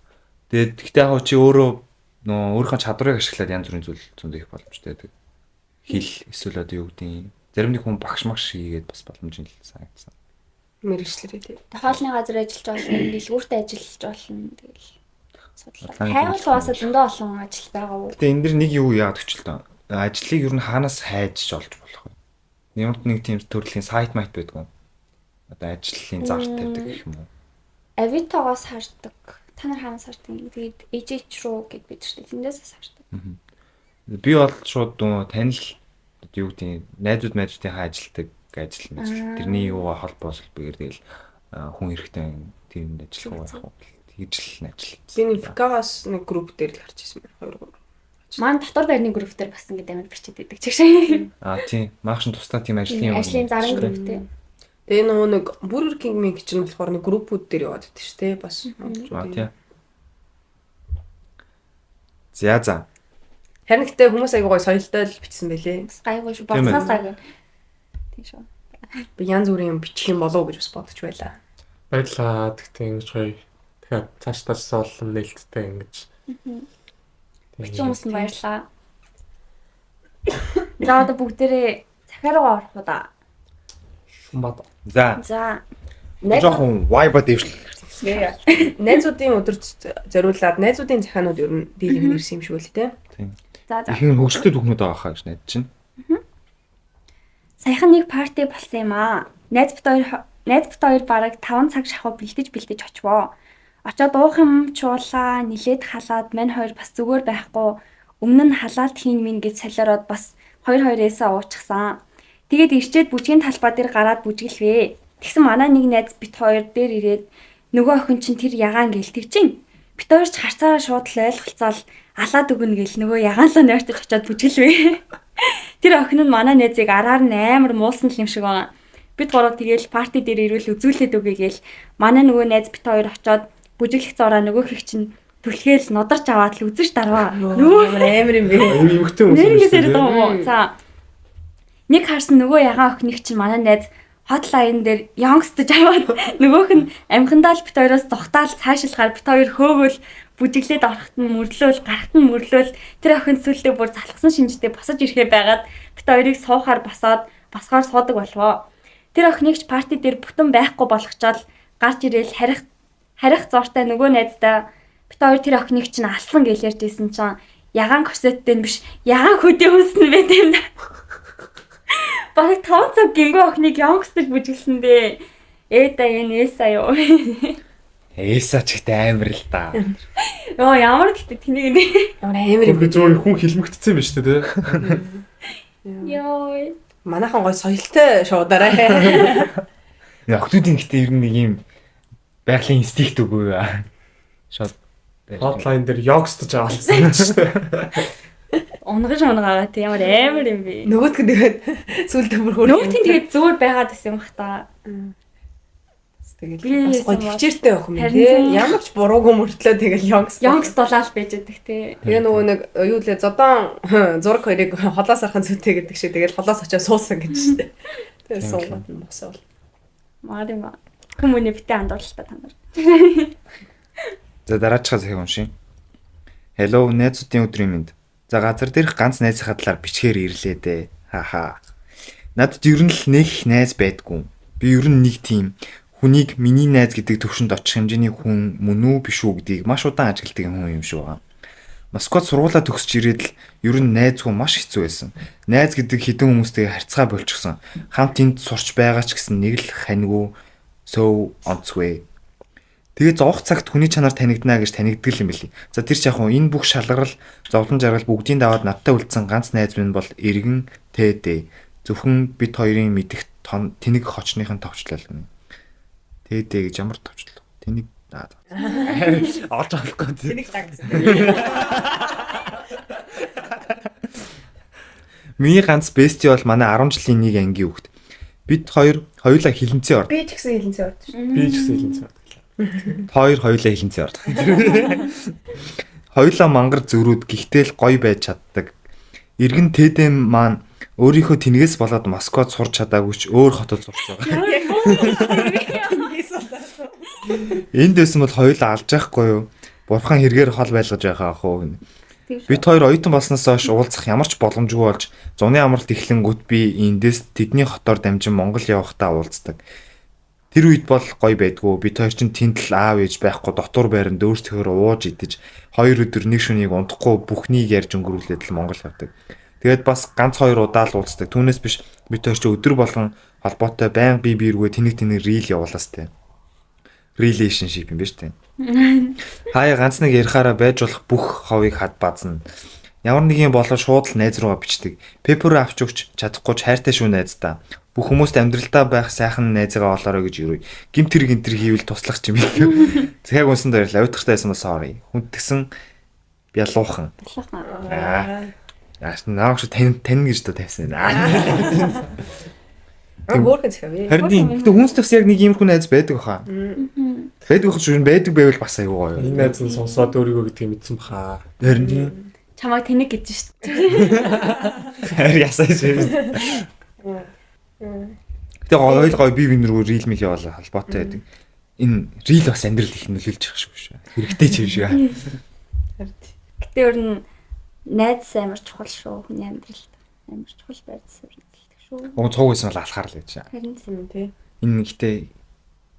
тэгээд гэхдээ яг чи өөрөө нөө өөрийнхөө чадварыг ашиглаад янз бүрийн зүйл зөндөө их боломжтой байдаг. Хэл эсвэл одоо юу гэдэг юм. Зарим нэг хүн багш магш хийгээд бас боломж нь л санагдсан. Мэргэжлэрээ тий. хоолны газар ажиллаж болно, дэлгүүртээ ажиллаж болно. Тэгэл судлаа. Хайгуулгаасаа зөндөө олон ажил байгаа уу? Гэтэ энэ дэр нэг юу яадаг ч л доо. Ажлыг ер нь хаанаас хайж олж болох вэ? Ямар нэг тийм төрлийн сайт майт байдаг юм. Одоо ажлын зарт тавьдаг гэх юм уу? Авитогоос хардаг. Та нар хаанаас хардаг? Тэгээд AJH руу гэд бид чинь тэндээс хардаг. Би бол шууд дөө танил юу гэдэг найзуудынхаа ажилтдаг ажил мэж. Тэрний юугаа холбоос бээр тэгэл хүн хэрэгтэй тэрэнд ажиллах байх уу. Тэгж л ажил. Би нэг Фикагаас нэг групп дээр л харж ирсэн байна. 2 3. Маань дотор байрны групп дээр бас ингэ амар бичиж байдаг ч гэсэн. Тийм. Маахшин тусдаа тийм ажлын юм. Ажлын зарын групптэй. Тэгээ нөгөө нэг Burger King мэг чинь болохоор нэг группүүд дээр яваад байдаг шүү дээ. Бас Тийм. За. Харин гэтээ хүмүүс аягүй гой соёлтой л бичсэн байлээ. Бас гайгүй шүү. Болсоос гайгүй. Тийм шүү. Би янз бүрийн юм бичих юм болов уу гэж бас бодож байлаа. Баярлаа. Тэгтээ ингэж гоё. Тэгэхээр цааш олон нээлттэй ингэж. Бичин хүмүүс нь баярлаа. За одоо бүгдээрээ захиа руу орох уу да. Шумбад. За. Жохон vibe дэвшлээ. Найзуудын өдөрт зориулаад найзуудын захианууд ер нь дийлэн ирсэн юм шиг үл тээ. Тийм. За. Ихэнх хөгжөлтэй түүхнүүд байгаа хаа гэж найдаж чинь. Саяхан нэг парти болсон юм аа. Найз бит хоёр бараг 5 цаг шахуу бэлдэж очивоо. Очоод уух юм чуулаа, нилээд халаад мань хоёр бас зүгээр байхгүй. Өмнө нь халаалт хийн минь гэж солиороод бас хоёрээсээ уучихсан. Тэгээд ирчээд бүжгийн талбай дээр гараад бүжгэлвэ. Тэгсэн манай нэг найз бит хоёр дээр ирээд нөгөө охин чинь тэр ягаан гэлдэг чинь. Бит хоёр ч харцаараа шууд л ойлголцоол алаад өгнө гэл нөгөө ягаанлаа нойртож очиод бүжгэлвэ. Тэр охин нь манай найзыг араар нь амар муулсан юм шиг байна. Бид гурав тэгээл парти дээр ирвэл үзүүлээд өгье гээл манай нөгөө найз бит хоёр очиод бүжиглэх зороо нөгөө их чинь түлхээл нодарч аваад л үзэж дарваа. Нөгөө амар юм бэ. Эмэгтэй хүмүүс. Нэрнээс яриад байгаа юм уу? За. Нэг харсан нөгөө ягаан охиныг чинь манай найз хотлайн дээр youngstж аваад нөгөөх нь амхандаа л бит хоёроос зогтаал цаашилгаар бит хоёр хөөгөл бүжиглээд орохт нь мөрлөөл гарахт нь мөрлөөл тэр охин сүлдээ бүр залхсан шинжтэй босож ирэхээ байгаад бит хоёрыг суухаар басгаар суудаг болвоо. Тэр охиныг ч парти дээр бүтэн байхгүй болгочоод гарч ирээл харих зортой нөгөө найздаа бит хоёр тэр охиныг чинь алсан гэж ярьжсэн чинь ягаан корсеттэй биш ягаан хөдөө хүснэ байт юм да. Бараг 5 цаг гингөө охиныг youngstж бүжиглсэн дээ. Эда энэсаа юу. Эсаа ч ихтэй амар л да. Йоо ямар гэдэг тэнийг нэ. Ямар амар юм бэ. Зүгээр хүн хилмигдсэн юм шүү дээ. Йоо. Манайхан гой соёлтой шуудаарай. Охтуудын ихтэй ер нь нэг юм байгалийн инстинкт үгүй аа. Шууд Hotline дээр youngstж авалсан шүү дээ. Унгаа тийм ямар амар юм бэ. Нөгөөдг нь тэгээд сүлдээ бүр хөрөв. Нөгөөтийн тэгээд зүгээр байгаад гэсэн юм бах та. Тэгээд бас гой төвчээртэй байх юм тий. Ямар ч буруугүй мөртлөө тэгэл youngst болаал байж байдаг тий. Тэгээ нөгөө нэг юу лээ зодон зураг хоёрыг холоос архан зүйтэй гэдэг шиг тэгэл холоос очиж суусан гэж штэ. Тэгээ суугаад нь босоо. Марима. Хүмүүний битээ андуурлаа та нар. За дараачихаа захиг уншия. Hello найзуудын өдрийн мэнд. За газар дээрх ганц найзынхаа талаар бичгээр ирлээ дээ. Хааха. Надад ер нь л нэг найз байдгүй. Би ер нь нэг тийм хүнийг миний найз гэдэг төвшөнд очих хэмжээний хүн мөн үү биш үү гэдгийг маш удаан ажигладаг хүн юм шиг байна. Москвад сургуулаа төгсөж ирээд л ер нь найзгүй маш хэцүү байсан. Найз гэдэг хідэн хүмүүстэйгээ харьцаа болчихсон. Хамт энд сурч байгаа ч гэсэн нэг л ханьгүй so онцгүй. Тэгээ зовх цагт хүний чанар танигдана гэж танигддаг юм билий. За тэр ч яг хуу энэ бүх шалгарал, зовлон жаргал бүгдийг даваад надтай үлдсэн ганц найз минь бол эргэн тээдээ. Зөвхөн бид хоёрын мэдих тэнэг хочныхын товчлол юм. Тээдээ гэж ямар товчлол? Тэнэг олж авахгүй. Тэнэг тагц. Миний ганц бести бол манай 10 жилийн нэг ангийн хүүхэд. Бид хоёулаа хилэнцээ орд. Би ч гэсэн хилэнцээ орд. Би ч гэсэн хилэнцээ орд. Хоёулаа хилэнцээ орд. Хоёулаа мангар зөрүүд гихтэл гоё байж чаддаг. Иргэн тэдэм маань өөрийнхөө тэнэгээс болоод Москвад сурч чадаагүй ч өөр хотод сурч байгаа. Энд дэсэн бол хоёулаа алж яахгүй юу? Бурхан хэрэгээр хол байлгаж байгаа хөө. Бид хоёр оюутан болсноос хойш уулзах ямар ч боломжгүй болж зуны амралт эхлэнгүүт би эндээс тэдний хотоор дамжин Монгол явахдаа уулздаг. Тэр үед бол гоё байдгүй. Бид хоёр чинь тэнд л аав ээж байхгүй дотор байранд өөрсдөө ууж идэж 2 өдөр нэг шөнийг унтахгүй бүхнийг ярьж өнгөрүүлээд л Монгол явдаг. Тэгээд бас ганц 2 удаа л уулздаг. Түүнээс биш бид хоёр чинь өдөр болгон холбоотой байнга бие биергүй тэнэг рил явуулаас тээ. Relationship юм биш үү? Хаяа ганц нэг ярихаараа байж болох бүх ховыг хад баазна. Ямар нэг юм болоод шууд л найз руугаа бичдэг. Пепер авч өгч чадахгүй ч хайртай шүү найздаа. Бүх хүмүүст амьдралдаа байх сайхан найзгаа олоорой гэж юур. Гимтэр хийвэл туслах ч юм уу. Цагааг унсан даярлаа. Уйтгартай байсан бас sorry. Хүндгсэн бялуухан. Яаш нааш тань гэж дөө тавьсан. Хөөрхөн зэхвэ. Харин тийм хүмүүст бас яг нэг иймэрхүү найз байдаг баха. Байдаг байх шүү. Байдаг байвал бас аюу гоё. Энэ найз нь сонсоод өөрийгөө гэдгийг мэдсэн баха. Харин тийм. Чамайг тэнэг гэж шүү дээ. Харин ясаа шүү. Гэтэ гоё бие бинэргүй рил мэл яваал холбоотой байдаг. Энэ рил бас амьдрал их нөлөөлж байгаа шүү. Хэрэгтэй ч юм шиг. Гэтэ өөр нь найз амар чухал шүү хүний амьдралд. Амар чухал байцсан шүү. Уг цуг байсан бол алхаар л гэж. Харин тий. Энэ гэхдээ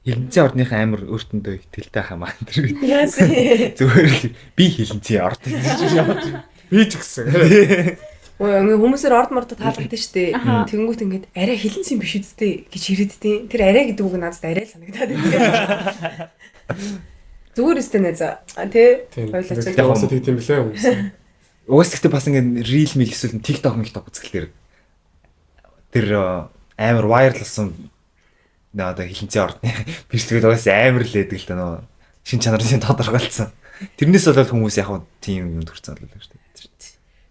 хилэнцэн ордныхаа амар өөртөндөө ихтэлтэй хамаа энэ. Яасан. Зүгээр л би хилэнцэн орд гэж яваад. Би ч гэсэн. Ингээ хүмүүсээр орд мордод таалагдсан шүү дээ. Тэнгүүт ингээд арай хилэнцэн биш үсттэй гэж ирээдтэй. Тэр арай гэдэг үг надад арай л санагдаад байна. Зүгээр өстэй найз. Тий. Хоёлаа яг бас тийм билээ хүмүүс. Угаас гэхдээ бас ингээд рил мэл эсвэл TikTok үзэхлээр тэр амар вайрлсан надаа хилэнцэн ордны бичлэгээр угаас амар л байдаг л да нөө шин чанарын тодорхойлцсон. Тэрнээс болоод хүмүүс яг тийм юм төрцөн болоо шүү дээ.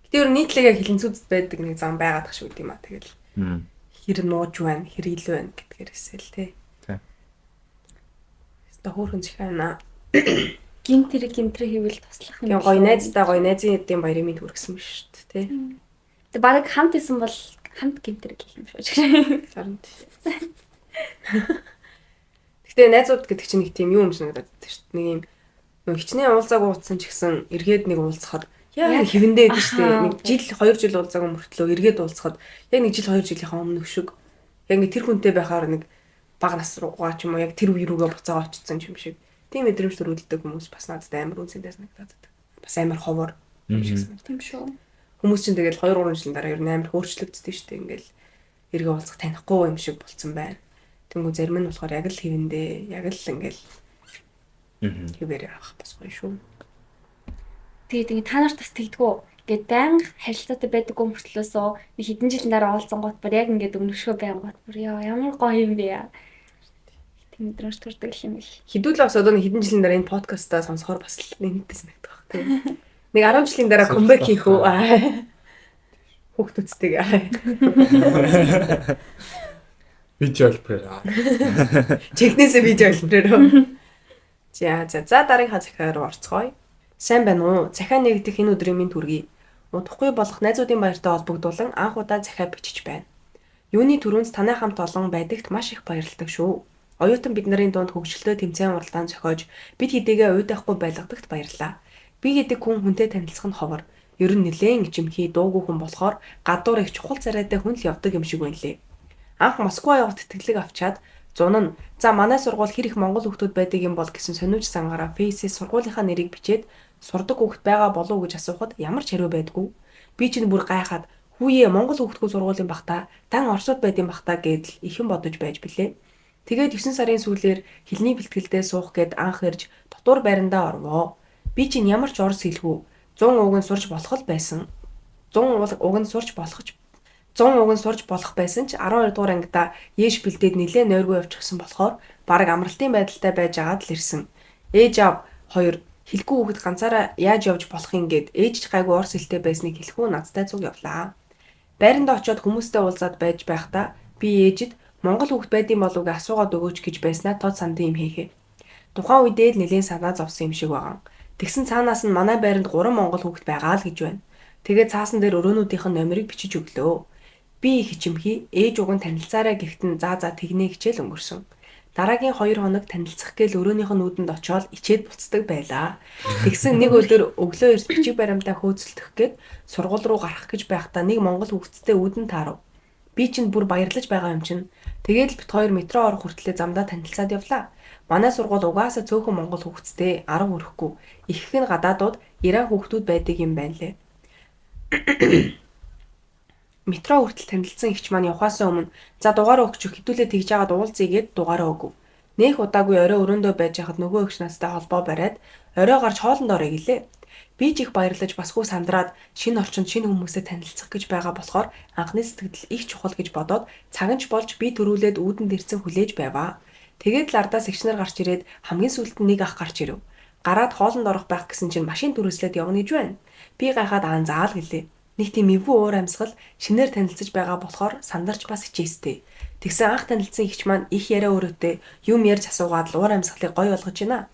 Гэтэ өөр нийтлэг яг хилэнцүүдэд байдаг нэг зам байгаад тах шүү дээ юм а. Тэгэл хэр нууж байна, хэр ил байна гэдгээрээсээ л тий. Тэ хөөрхөн зэхэнэ. гимтэр хийвэл туслах юм. Гоё найзтай гоё найзын эдийн баярын мэд хүргэсэн биш шүү дээ тий. Тэг баг хамт исэн бол хамт гимтэр гэх юм шүү. Харин тий. Гэтэ найзууд гэдэг чинь нэг тийм юм санагдаад байна шүү дээ. Нэг юм нөө хичнээн уулзаагүй утсан ч гэсэн эргээд нэг уулзахад яг хэвэндээ байдаг шүү дээ. Нэг жил 2 жил уулзаагүй мөртлөө эргээд уулзахад яг нэг жил 2 жилийнхаа өмнөх шиг яг нэг тэр хүнтэй байхаар нэг бага нас руугаа ч юм уу яг тэр үе рүүгээ буцаага очсон юм шиг. Тийм мэдрэмж төрүүлдэг хүмүүс бас надад амар үнцэнтэй санагдаад байна. Бас амар ховор юм шиг санагдав. Тийм шүү. Хүмүүс чинь тэгэл 2 3 жилийн дараа ер нь амар хөөрчлөгдсөн шүү дээ. Ингээл эргээ уулзах танихгүй юм шиг болцсон байна. Тэнгүү зарим нь болохоор яг л хэвэндээ яг л ингээл хэвээр авах бас гоё шүү. Тэгээд та нарт бас тэгдэггүй. Ингээд байнга харилцаатай байдаггүй мөртлөөсөө нэг хэдэн жилийн дараа уулзсангууд бүр яг ингээд өгнөшгөө байнгут бүр ямар гоё юм бэ яа. Тийм мэдрэмж төрдөг юм л. Хідүүл бас одоо нэг хэдэн жилийн дараа энэ подкастаа сонсохоор бас нэмэгдсэн санагдах баг тийм. Нэг 10 жилийн дараа комбек хийх үү? Хүүхдүүдтэйгээ. Видео хэлбэрээр. Чигнэсээ видео хэлбэрээр. За дараагийн захиар орцгоё. Сайн байна уу? Захиа нэгдэх энэ өдрийн минь төргий. Удахгүй болох найзуудын баяртай холбогдуулан анх удаа захиа бичиж байна. Юуны түрүүнд танай хамт олон байдагт маш их баярлалдаг шүү. Оюутан бидний дунд хөгжилтэй тэмцээн уралдаан зохиож бид хэдийгээ уйдахгүй байлгадагт баярлаа. Би гэдэг хүн хүнтэй танилцах нь ховор. Ер нь нэлээн ичимхий дуугүй хүн болохоор гадуур их чухал царайтай хүн л явдаг юм шиг байлээ. Анх Москва явахд тэтгэлэг авчаад зун нь за манай сургууль хэр их монгол хүүхдүүд байдаг юм бол гэсэн сониуч сангаараа фейсээ сургуулийнхаа нэрийг бичээд сурдаг хүүхд байгаа болов уу гэж асуухад ямар ч хариу байдгүй. Би чинь бүр гайхаад хүүе монгол хүүхдгүй сургуулийн бахта тан Оросод байдсан бахта гэдэл ихэн бодож байж билээ. Тэгээд 9 сарын сүүлээр хэлний бэлтгэлдээ суух гэд анх ирж дотуур байрандаа орвоо. Би чинь ямар ч орос хэлгүй 100 уг нь сурч болох л байсан. 100 уг нь сурч болох ч 100 уг нь сурч болох байсан ч 12 дугаар ангидаа ээш бэлдээд нилээ нойргүй явчихсан болохоор баг амралтын байдалтай байж агаад л ирсэн. Ээж аав хоёр хэлгүй хүүхэд ганцаараа яаж явж болох юм гээд ээж гайгүй орос хэлтэй байсныг хэлэхүү надтай зүг явлаа. Байранд очиод хүмүүстэй уулзаад байж байхдаа би ээжид монгол хүүхэд байдсан болов уу гэж асуугаад өгөөч гэж байснаа тод сандын юм хийхээ. Тухайн үедээ л нэлийн санаа зовсон юм шиг байгаа. Тэгсэн цаанаас нь манай байранд 3 монгол хүүхэд байгаа л гэж байна. Тэгээд цаасан дээр өрөөнүүдийнх нь номерыг бичиж өглөө. Би их хичимхий ээж уг нь танилцаарай гэхтэн за тэгнэ хичээл өнгөрсөн. Дараагийн 2 хоног танилцах гээл өрөөнийх нь нүдэнд очиод ичээд буцдаг байлаа. Тэгсэн нэг өдөр өглөө эрт бичиг баримтаа хөөцөлдөх гээд сургууль руу гарах гэж байхдаа нэг монгол хүүхэдтэй үүдэн таарав. Би чинь бүр баярлаж байгаа юм чинь. Тэгээд л бит 2 метро орох хүртлээр замдаа танилцаад явлаа. Манай сургууль угаасаа цөөхөн монгол хүүхэдтэй арга өрөхгүй. Ихэнх нь гадаадууд Иран хүүхдүүд байдаг юм байна лээ. Метро хүртэл танилцсан ихч маань явахаас өмнө за дугаараа өгч хэдүүлээ тэгж яагаад уулзъя гэд дугаараа өгөв. Нэх удаагүй орой өрөөндөө байж хахад нөгөө ихч настай холбоо бариад орой гарч хоолнд орё гэлээ. Би ч их баярлаж бас хүү сандраад шинэ орчинд шинэ хүмүүстэй танилцах гэж байгаа болохоор анхны сэтгэл их чухал гэж бодоод цаганч болж би төрүүлээд үүдэнд ирсэн хүлээж байваа. Тэгээд л ардаас эгчнэр гарч ирээд хамгийн сүүлд нь нэг ах гарч ирэв. Гараад хоолнд орох байх гэсэн чинь машин түрээслээд явна гэж байна. Би гайхаад заал гэлээ. Нэг тийм эвгүй уур амьсгал шинээр танилцаж байгаа болохоор сандарч бас хичээстэй. Тэгсэн анх танилцсан ихч маань их яриа өрөөтэй юм ярьж асуугаад л уур амьсгалыг гоё болгож байна.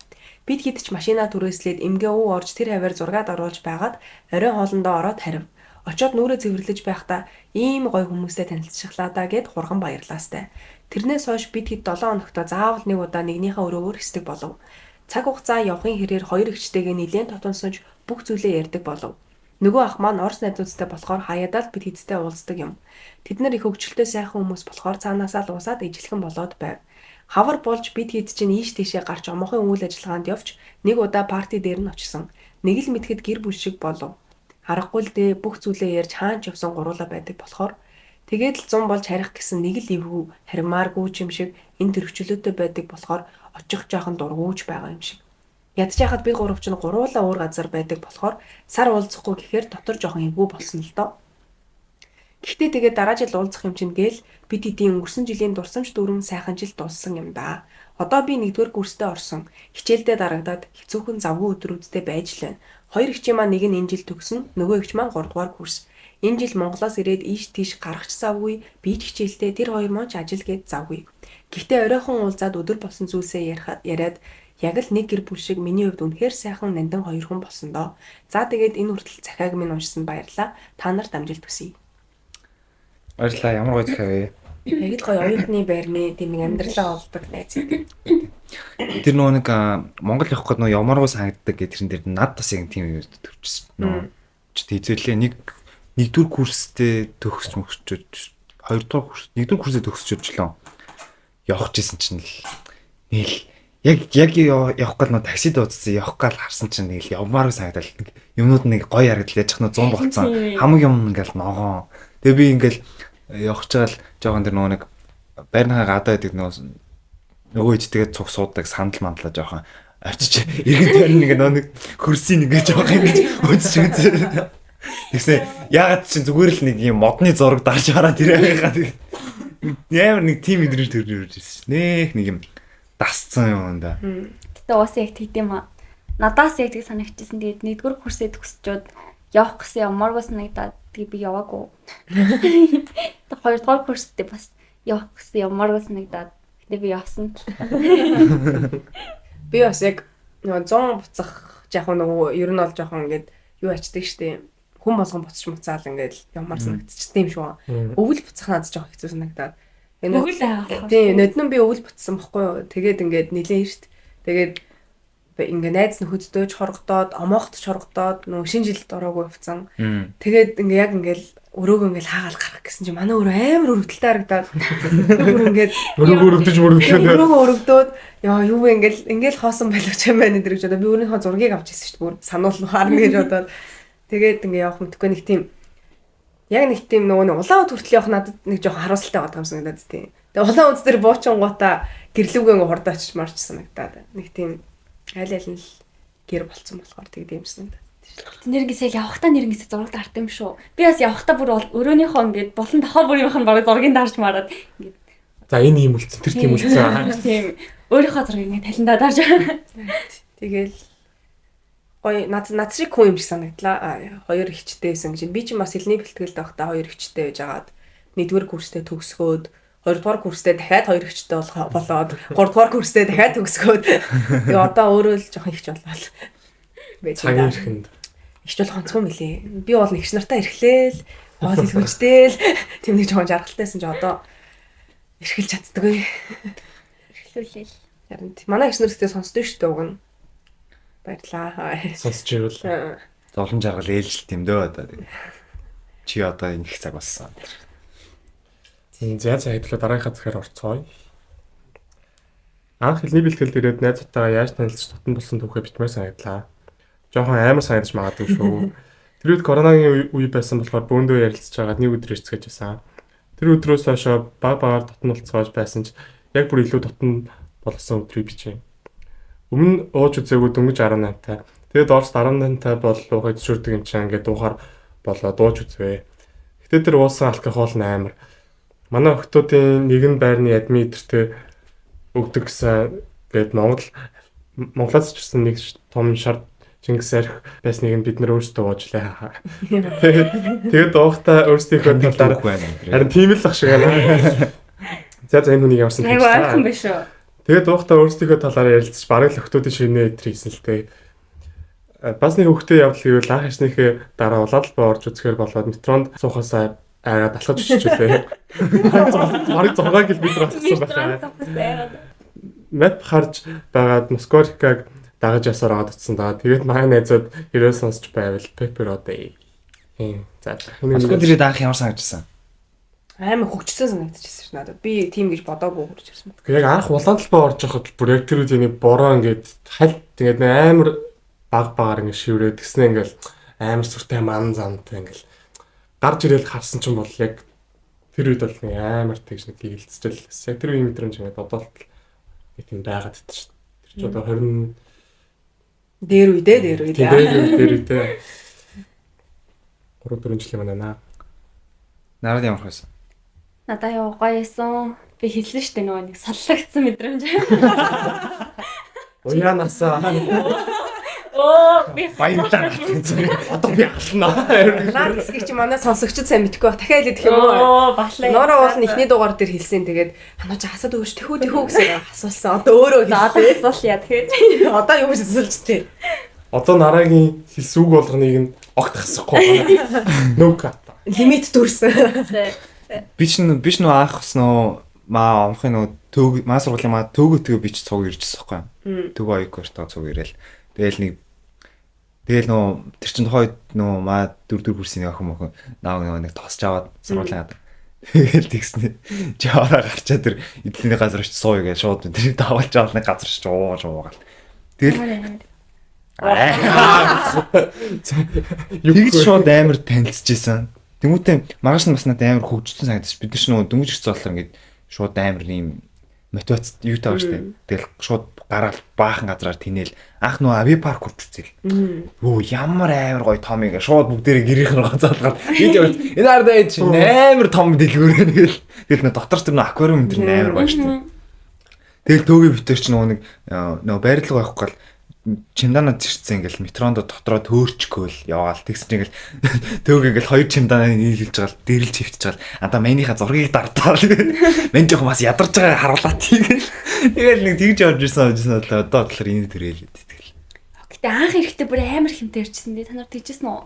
Бид хэд ч машинаа түрээслээд эмгээ уу орж тэр хаваар зургаад оруулж байгаад оройн хоолндоо ороод харив. Очоод нүрээ цэвэрлэж байхдаа ийм гоё хүмүүстэй танилцчихлаа да гэд хурган баярлаастай. Тэрнээс хойш бид хэд 7 хоногтоо заавал нэг удаа нэгнийхээ өрөөгөр хэсдэг болов. Цаг хугацаа явахын хэрээр хоёр ихчтэйгээ нэлээд тотонсож бүх зүйлээ ярьдаг болов. Нөгөө ах маань Орос найзуудтай болохоор хаяадаа л бид хэдтэй уулздаг юм. Тэд нар их хөвгчлөлтэй сайхан хүмүүс болохоор цаанаасаа л уусаад ижилхэн болоод байв. Хавар болж бид хэд чинь ийш тийшээ гарч омохын үйл ажиллагаанд явж нэг удаа парти дээр нь очсон. Нэг л мэдхэд гэр бүл шиг болов. Харахгүй л дээ бүх зүйлээ ярьж хаанч явсан гуруула байдаг болохоор тэгээд л 100 болж харих гэсэн нэг л эвгүй хармааргүй юм шиг энэ төрөвчлөөтэй байдаг болохоор очих жоохон дургуйж байгаа юм шиг. Ядж яхад бид гурав чинь гуруула өөр газар байдаг болохоор сар уулзахгүй гэхээр дотор жоохон эвгүй болсон л доо. Гэхдээ тэгээд дараа жил уулзах юм чинь гээл бид хэдийн өнгөрсөн жилийн дурсамж дүүрэн сайхан жил дууссан юм да. Одоо би 1-р курстээ орсон. Хичээлдээ дарагдаад хэцүүхэн завгүй өдрүүдтэй байж л байна. Хоёр ихчийн маань нэг нь энэ жил төгсөн, нөгөө ихч маань 3-р курс. Энэ жил Монголоос ирээд ийш тийш гаргач завгүй, би ч хичээлдээ тэр хоёр маань ч ажил гээд завгүй. Гэхдээ оройхон уулзаад өдөр болсон зүйлсээ яриад яг л нэг гэр бүл шиг миний хувьд үнэхээр сайхан нандин хоёр хүн болсон доо. За тэгээд энэ хүртэл захиаг минь уншсан баярлаа. Та нарт амжилт хүсье. Баярлалаа. Ямар гоё захиа вэ? Яг л гоё оюутны байрны тийм нэг амьдралаа олдог найз. Тэр нөгөө нэг Монгол явах гээд нөгөө ямаргуу санагддаг гэх тэрэн дээр над бас яг тийм юм төвчсөн. Нөгөө ч тийзэлээ нэгдүгээр курстэй төгсч мөгсчөж 2-р курс 1-р курсээ төгсчөжлөө. Явах гэсэн чинь л нэг яг явах гал нөө таксид уудсан явах гал харсан чинь нэг явмаар санагдал юмнууд нэг гоё харагдал яж хнөө 100 болцсон хамаг юм ингээл ногоон тэгээ би ингээл явах чагаал жоохон тэр нөгөө нэг байрныхаа гадаа байдаг нөгөө ичтэйгээ цуг суудаг сандал мандлаа жоохон арчиж иргэн дээр нэг нэг хөрсийн ингээ жоохон ингэж үзэж тэгсэн ягаад чинь зүгээр л нэг юм модны зураг дарж хараад ирээгаа ямар нэг тим өдрөж төрж ирсэн шнэ нэг юм дасцсан юм да. Гэтэ уусаа яг тэгдэм аа. Надаас яг тэг санагдчихсан. Тэгээд 1-р курсээ төгсчөөд явах гэсэн ямаргуу санагдаад тэгээд би яваагүй. 2-р курстээ бас явах гэсэн ямаргуу санагдаад тэгээд би явсан. Би бас яг нөгөө 100 буцах жоохон нөгөө ер нь бол жоохон ингээд юу ачдаг штеп. Хүн болгон буцаж муцаал ингээд ямар санагдчихсан юм шүү. Өвөл буцах надад жоохон хэцүү санагдаад. Өвөл аа. Тийм, нөднөн би өвөл буцсан бохгүй юу. Тэгээд ингээд нилээ штт. Тэгээд ингээ найз нөхөдтэй ч хоргодоод, омоогт ч хоргодоод нөгөө шинэ жилд ороогүй явцсан. Тэгээд ингээ яг ингээл өрөөгөө ингээл хаагаал гарах гэсэн чинь манай өрөө амар өрөвдөлтэй харагдаад бүр ингээд өрөөгөө өрөвдөөд яа юу вэ ингээл хоосон байлгач юм байна гэдэг ч одоо би өөрийнхөө зургийг авч ирсэн шүү дээ. Бүр сануул харна гэж бодоод тэгээд ингээ явах мэдхгүй нэг тийм яг нэг тийм нөгөө улаан үд хүртэл явах надад нэг жоохон харуулсалтай байдаг юм санагдаад тийм. Тэгээ улаан үд дээр буучингуудаа гэрлүүгээ ингээ хурд очиж марч санагдаад нэг тийм аль аль нь гэр болцсон болохоор тэгдэм юм санагдаад. Нэрнгэс яг явахтаа нэрнгэсээ зураг дарт юм шүү. Би бас явахтаа бүр өрөөнийхөө ингээд болон давхар бүрийнх нь барыг зургийг дарж мараад ингээд. За энэ юм үлдсэн тэр тийм үлдсэн. Тийм. Өөрийнхөө зургийг ингээд талендаа дарж. Тэгэл гоё над шиг хүн юм шиг санагдлаа. Хоёр ихчтэйсэн гэж. Би ч бас хэлний бэлтгэлд байхдаа хоёр ихчтэй байж агаад 1-р курстэй төгсгөөд 2-р курстэй дахиад хоёр ихчтэй болоод 3-р курстэй дахиад төгсгөөд тэгээ одоо өөрөө л жоохон ихч болоод байж байгаа. Цагийн ихэнд Ихч бол онцгой мөлий. Би бол ихч нартай ирэхлээл хоол илгүүлжтэйл тийм нэг жоохон жаргалтайсэн ч одоо эрхэлж чаддаггүй. Эрхлүүлээл. Харин манай ихч нартай сонсдог шүү дээ уг нь. Баярлаа. сонсч ивэл Золон жаргал ээлжилт юм дөө одоо. Чи одоо энэ их цаг болсон. За хэвлээ дараагийнхаа зэрэг орцгоё. Анх хэлний бэлтгэл дээрээ найзтайгаа яаж танилцж тутан болсон түүхээ битмээр санагдлаа. Жохон амар санагдаж магадгүй шүү. Тэр үед коронавигийн үе байсан болохоор бөөндөө ярилцж байгаад нэг өдөр ирцгэж байсан. Тэр өдрөөс хойш багаар тутан болцоож байсан ч яг бүр илүү тутан болсон өдрийг бичээ. Өмнө ууж үзээгүй дөнгөж 18-тай Тэгээд Оросд 18-тай боллоо зөвшөөрдөг юм чинь ингээд дуухаар болоо дууж үзвэ. Гэтэ тэр уусан алкогол амар. Манай охтуудын нэгэн байрны администртэй өгдөг гэсэн гээд Монголоос ч гэсэн нэг том шар Чингис арх байсныг бид нар өөрсдөө уучлаа. Тэгээд уухта өөрсдийнхөө талаар харин тийм л ах шиг байна. За энэ хүнийг ямарсан Айгу ойрхон биш үү? Тэгээд уухта өөрсдийнхөө талаар ярилцаж бараг л охтуудын шинэ өдр хийсэн л дээ. Бас нэг хөвгтэй явдал гэвэл анх ирснийхээ дараа улаал боо орж үзэхээр болоод метронд суухасаа айгаад алхаж очижээ. Бараг 6 км алхсан байхаа. Мэп харж байгаад Москворикаг дагаж ясаар аваад утсан даа. Тэгээд манай найзууд ерөө сонсч байвал пепер одэй. За. Москвад ирээд анх ямар санагдсан? Амар хөгжсөн санагдчихсан ш надад. Би тийм гэж бодоогүй хурж ирсэн. Яг анх улаан талбай орж байхад бүр яг тэр үеийн бороо ингээд хальт ингээд амар багаар ингээд шиврээд тэгснэ ингээд амар сүртэй ман замтай ингээд гарч ирэл харсан ч юм бол яг тэр үед бол нэг амар тэгш нэг хилэлцэл. Яг тэр үеийн мэдрэмж ингээд бодолт тийм байгаад байдаг ш. Тэр ч одоо 20 дээр үедээ. Дээр үедээ 3-4 жилийн манай Нараад ямар байсан? Надаа яа гоё байсан. Би хэлсэн шүү дээ нөгөө нэг саллагдсан мэдрэмж. Уянасаа Би Баярлалаа. одоо би алнаа. Наад хэсгийг чи манай сонсогчд сайн мэдгүй ба. Дахиад хэлэх юм уу? Башлаа. Нора уул нь ихний дугаар дээр хэлсэн. Тэгээд ханаа чи хасаад өгөөч тэхүү гэсэн асуусан. Одоо өөрөө хэлсэн. Асуулъя тэгэхээр. Одоо юу гэж асуулж тээ. Одоо нарагийн хэлсүүг болгоныг нь огт хасахгүй. Нүка. Лимит дүрсэн. Биш нөө анхс нөө маа онхын нөө төг маа сургуулийн маа төгөөтгөө бич цуг иржсэн байхгүй юу? Төг аяг гэртээ цуг ирээл. Тэгэл нөө тэр чин тухайд нөө маа 4 курсын нэг охин нааг нэг тосч аваад сургуулийн хаад. Тэгэл тэгснэ. Жаваараа гарчаа тэр эдлэний газар очиж сууя гэж шууд тэр давалж авал нэг газар очиж уугаал. Тэгэл Тэгж шууд амар танилцчихсан. Тэмүүтээ маргааш нь бас надад амар хөгжсөн санагдаж бид нар ч нөгөө дөнгөж ирсэн болохоор ингээд шууд амар ийм мотивац юутай байна штэ. Тэгэл шууд гараал баахан газараар тинээл анх нөгөө ави парк урч үзэл. Өө ямар амар гоё том ингээ шууд бүгдээрээ гэрийнх нь гоцаалгаад видео энэ ардаа чи амар том дэлгүүрээ нэгэл тэгэл нөгөө дотор тэр нөгөө аквариум энэ амар гоё штэ. Тэгэл төөгийн битэр ч нөгөө байрлал байхгүй бол чимдаанад зэрцсэн ингээл метронд дотроо төөрчгөөл яваал тэгсэн чинь ингээл төөг ингээл хоёр чимдаанаа нийлүүлж байгаа дэрэлж хөвтөж байгаа анда манийха зургийг дартаа мэн жоох бас ядарч байгаа харуулаа тэгэл нэг тэгж явж ирсэн одоо болохоор энэ төрөөл тэгэл. Гэтэ анх ирэхдээ бүр амар хэмтэй ирчихсэн дээ. Та нар тэгжсэн үү?